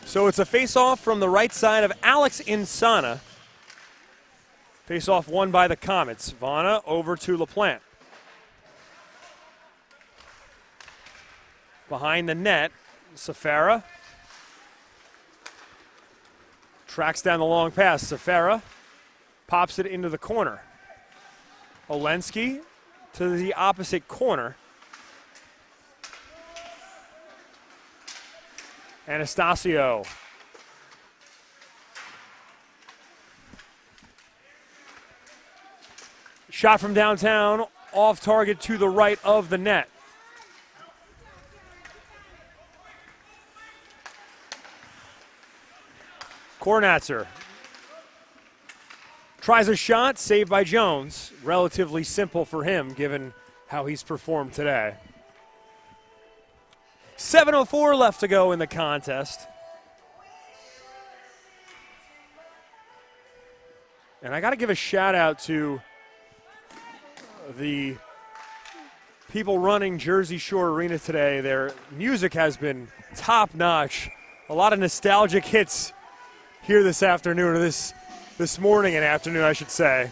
So it's a face-off from the right side of Alex Insana. Face-off won by the Comets. Vanna over to LaPlante. Behind the net, Safara tracks down the long pass. Safara pops it into the corner. Olensky to the opposite corner. Anastasio. Shot from downtown, off target to the right of the net. Kornatzer tries a shot, saved by Jones. Relatively simple for him, given how he's performed today. 7:04 left to go in the contest. And I got to give a shout out to the people running Jersey Shore Arena today. Their music has been top notch. A lot of nostalgic hits here this afternoon, or this morning and afternoon, I should say.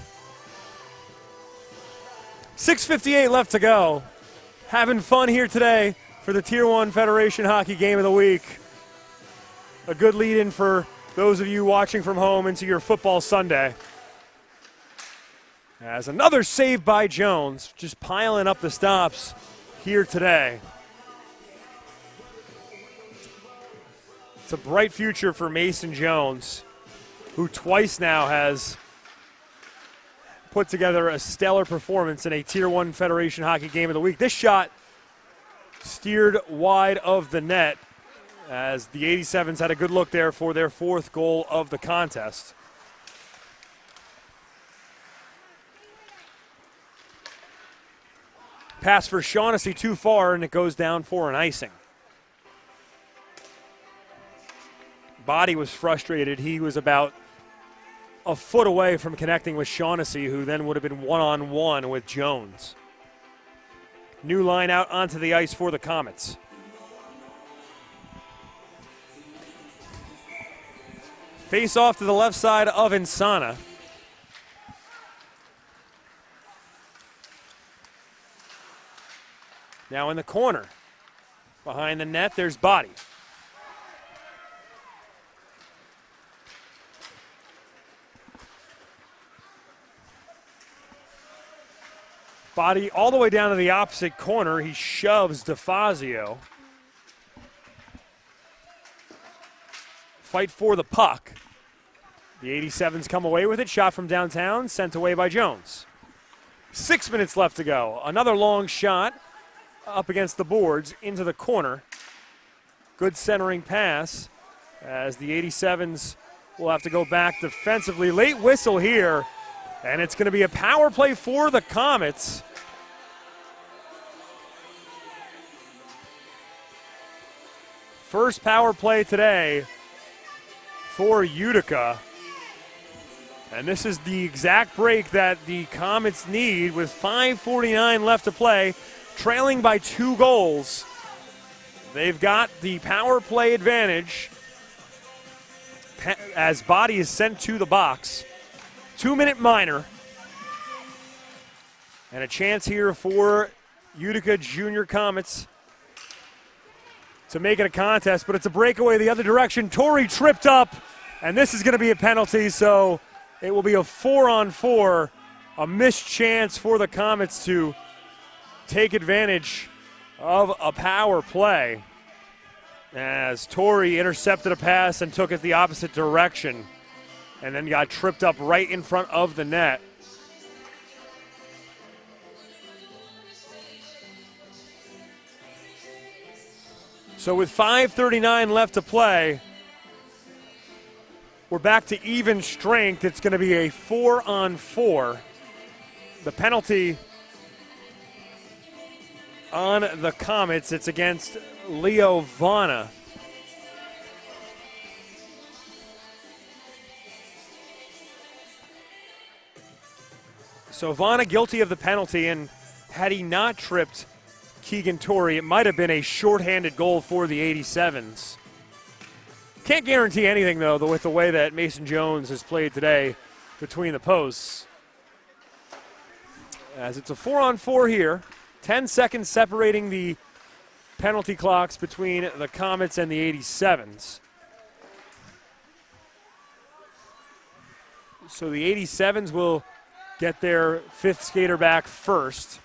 6:58 left to go. Having fun here today for the Tier 1 Federation Hockey Game of the Week. A good lead-in for those of you watching from home into your football Sunday. As another save by Jones, just piling up the stops here today. It's a bright future for Mason Jones, who twice now has put together a stellar performance in a Tier 1 Federation Hockey Game of the Week. This shot steered wide of the net as the 87's had a good look there for their fourth goal of the contest. Pass for Shaughnessy too far, and it goes down for an icing. Body was frustrated. He was about a foot away from connecting with Shaughnessy, who then would have been one-on-one with Jones. New line out onto the ice for the Comets. Face off to the left side of Insana. Now in the corner. Behind the net, there's Body. Body all the way down to the opposite corner. He shoves DeFazio. Fight for the puck. The 87's come away with it. Shot from downtown, sent away by Jones. 6 minutes left to go. Another long shot up against the boards into the corner. Good centering pass as the 87's will have to go back defensively. Late whistle here, and it's going to be a power play for the Comets. First power play today for Utica. And this is the exact break that the Comets need with 5:49 left to play, trailing by 2 goals. They've got the power play advantage as Body is sent to the box. 2-minute minor. And a chance here for Utica Junior Comets to make it a contest, but it's a breakaway the other direction. Torrey tripped up, and this is going to be a penalty, so it will be a 4-on-4, a missed chance for the Comets to take advantage of a power play as Torrey intercepted a pass and took it the opposite direction and then got tripped up right in front of the net. So with 5:39 left to play, we're back to even strength. It's going to be a 4-on-4. The penalty on the Comets, it's against Leo Vana. So Vana guilty of the penalty, and had he not tripped Keegan Torrey, it might have been a shorthanded goal for the 87's. Can't guarantee anything, though, with the way that Mason Jones has played today between the posts. As it's a 4-on-4 here, 10 seconds separating the penalty clocks between the Comets and the 87's. So the 87's will get their fifth skater back first,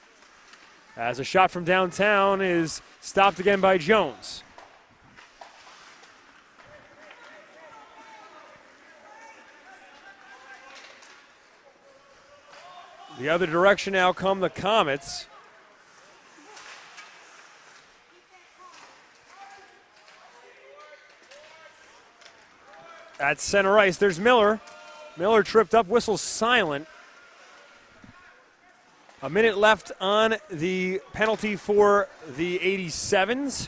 as a shot from downtown is stopped again by Jones. The other direction now come the Comets. At center ice, there's Miller. Miller tripped up, whistle silent. A minute left on the penalty for the 87's.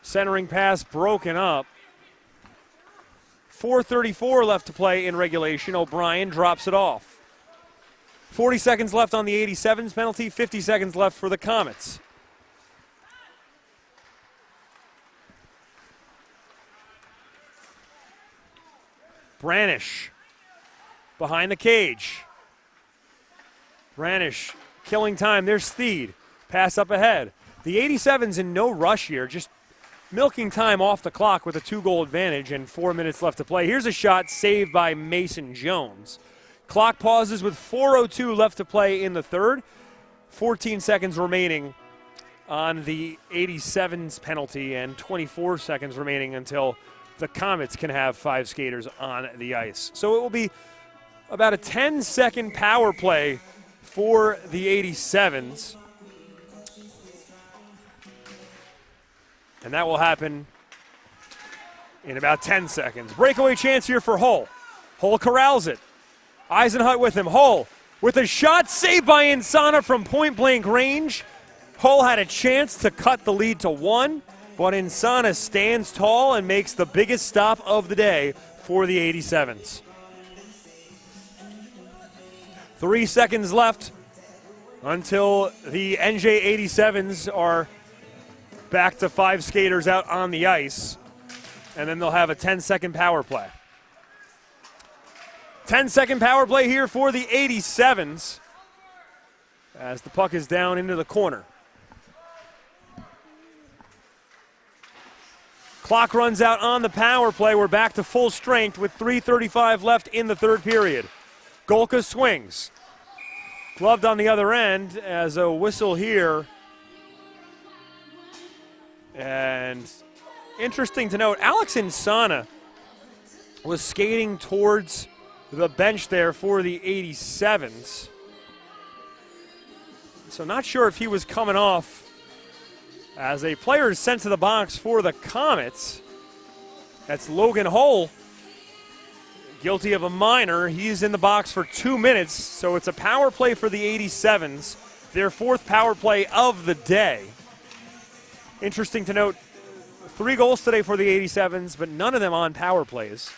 Centering pass broken up. 4:34 left to play in regulation. O'Brien drops it off. 40 seconds left on the 87's penalty, 50 seconds left for the Comets. Branish behind the cage. Branish killing time. There's Steed. Pass up ahead. The 87's in no rush here, just milking time off the clock with a 2-goal advantage and 4 minutes left to play. Here's a shot saved by Mason Jones. Clock pauses with 4:02 left to play in the third. 14 seconds remaining on the 87's penalty and 24 seconds remaining until the Comets can have 5 skaters on the ice. So it will be about a 10-second power play for the 87's. And that will happen in about 10 seconds. Breakaway chance here for Hull. Hull corrals it. Eisenhut with him. Hull with a shot saved by Insana from point-blank range. Hull had a chance to cut the lead to 1. But Insana stands tall and makes the biggest stop of the day for the 87's. 3 seconds left until the NJ 87's are back to 5 skaters out on the ice. And then they'll have a 10-second power play. 10-second power play here for the 87's as the puck is down into the corner. Clock runs out on the power play. We're back to full strength with 3:35 left in the third period. Golka swings. Gloved on the other end as a whistle here. And interesting to note, Alex Insana was skating towards the bench there for the 87's. So not sure if he was coming off. As a player is sent to the box for the Comets, that's Logan Hull, guilty of a minor. He's in the box for 2 minutes, so it's a power play for the 87's, their 4th power play of the day. Interesting to note, 3 goals today for the 87's, but none of them on power plays.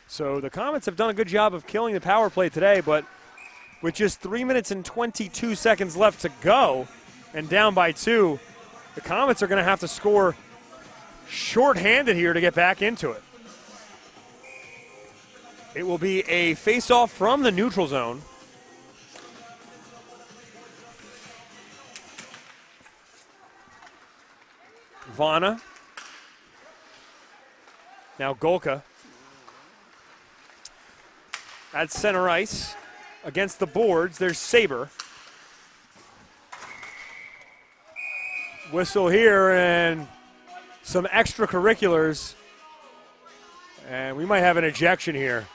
So the Comets have done a good job of killing the power play today, but with just 3 minutes and 22 seconds left to go and down by 2, the Comets are going to have to score shorthanded here to get back into it. It will be a face-off from the neutral zone. Vana. Now Golka. At center ice. Against the boards, there's Saber. Whistle here and some extracurriculars. And we might have an ejection here.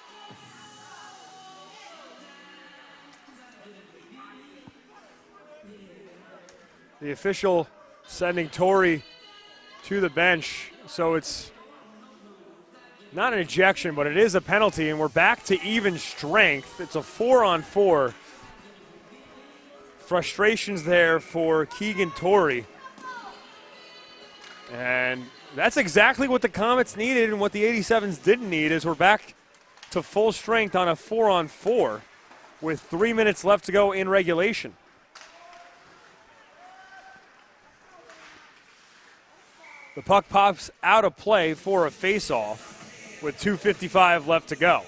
The official sending Torrey to the bench, so it's not an ejection, but it is a penalty, and we're back to even strength. It's a 4-on-4. Frustrations there for Keegan Torrey. And that's exactly what the Comets needed and what the 87's didn't need, is we're back to full strength on a 4-on-4 with 3 minutes left to go in regulation. The puck pops out of play for a face-off with 2:55 left to go.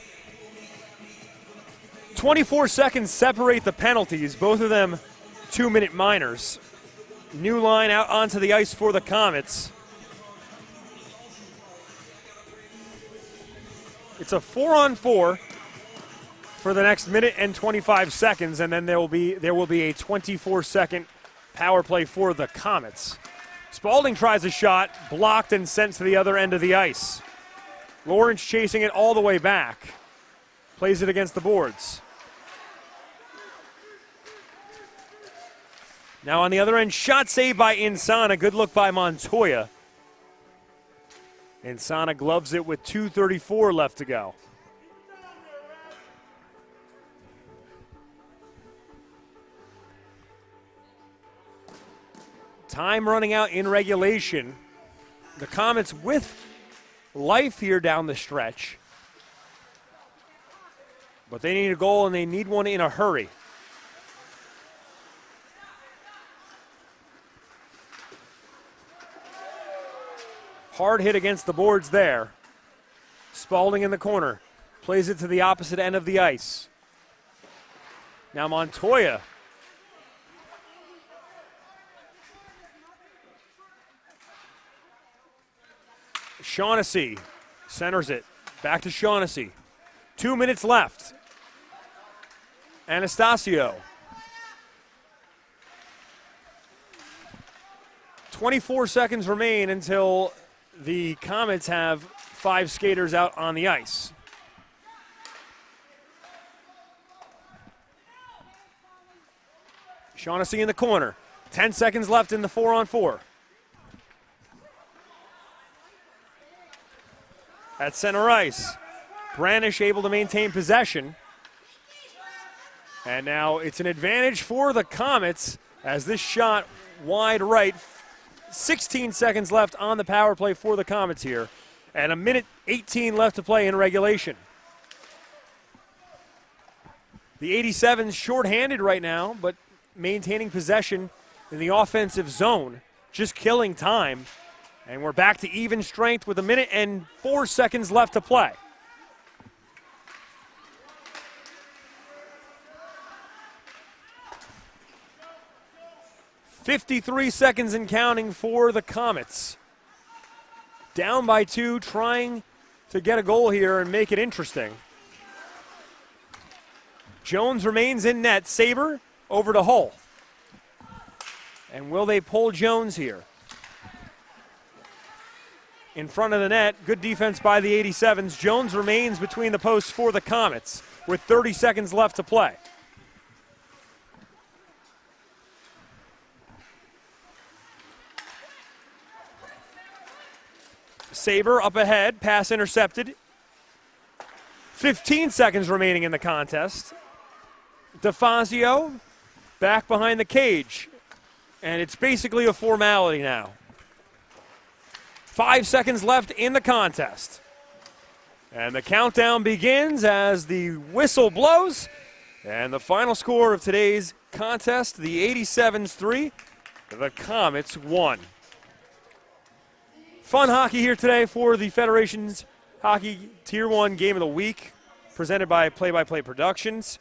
24 seconds separate the penalties, both of them 2-minute minors. New line out onto the ice for the Comets. It's a 4-on-4 for the next minute and 25 seconds, and then there will be a 24-second power play for the Comets. Spaulding tries a shot, blocked and sent to the other end of the ice. Lawrence chasing it all the way back. Plays it against the boards. Now on the other end, shot saved by Insana. Good look by Montoya. Insana gloves it with 2:34 left to go. Time running out in regulation. The Comets with life here down the stretch. But they need a goal, and they need one in a hurry. Hard hit against the boards there. Spaulding in the corner. Plays it to the opposite end of the ice. Now Montoya. Shaughnessy centers it. Back to Shaughnessy. 2 minutes left. Anastasio. 24 seconds remain until the Comets have 5 skaters out on the ice. Shaughnessy in the corner. 10 seconds left in the 4-on-4. At center ice, Branish able to maintain possession. And now it's an advantage for the Comets as this shot wide right. 16 seconds left on the power play for the Comets here. And 1:18 left to play in regulation. The 87's shorthanded right now, but maintaining possession in the offensive zone, just killing time. And we're back to even strength with 1:04 left to play. .53 seconds and counting for the Comets. Down by 2, trying to get a goal here and make it interesting. Jones remains in net. Saber over to Hull. And will they pull Jones here? In front of the net, good defense by the 87's. Jones remains between the posts for the Comets with 30 seconds left to play. Saber up ahead, pass intercepted. 15 seconds remaining in the contest. DeFazio back behind the cage. And it's basically a formality now. 5 seconds left in the contest. And the countdown begins as the whistle blows. And the final score of today's contest, the 87's 3, the Comets 1. Fun hockey here today for the Federation's Hockey Tier 1 Game of the Week, presented by Play-by-Play Productions.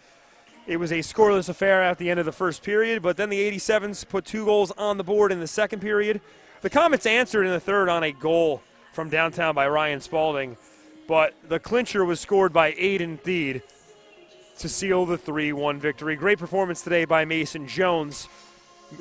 It was a scoreless affair at the end of the first period, but then the 87's put 2 goals on the board in the second period. The Comets answered in the third on a goal from downtown by Ryan Spalding, but the clincher was scored by Aiden Theed to seal the 3-1 victory. Great performance today by Mason Jones,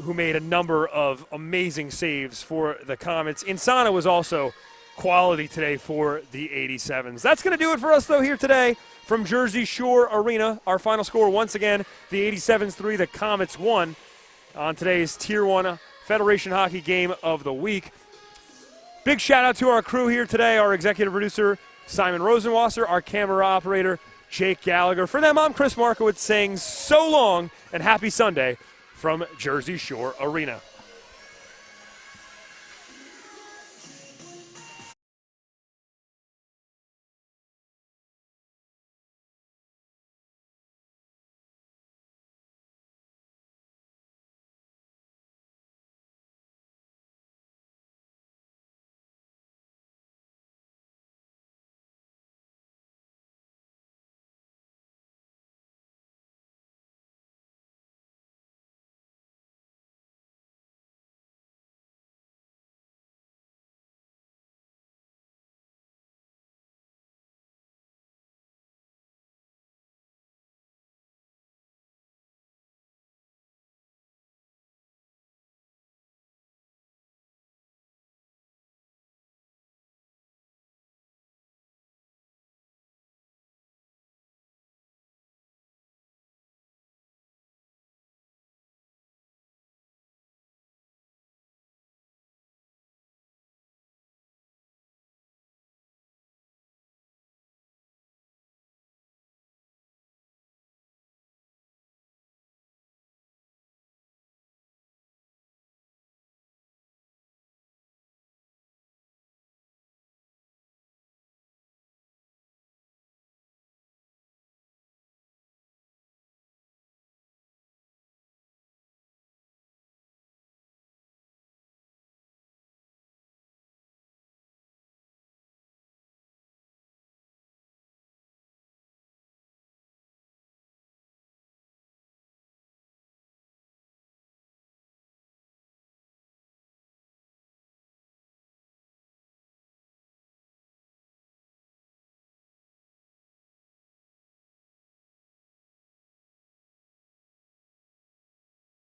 who made a number of amazing saves for the Comets. Insana was also quality today for the 87's. That's going to do it for us, though, here today from Jersey Shore Arena. Our final score, once again, the 87's 3, the Comets 1 on today's Tier 1 Federation Hockey Game of the Week. Big shout-out to our crew here today, our executive producer, Simon Rosenwasser, our camera operator, Jake Gallagher. For them, I'm Chris Markowitz saying so long and happy Sunday from Jersey Shore Arena.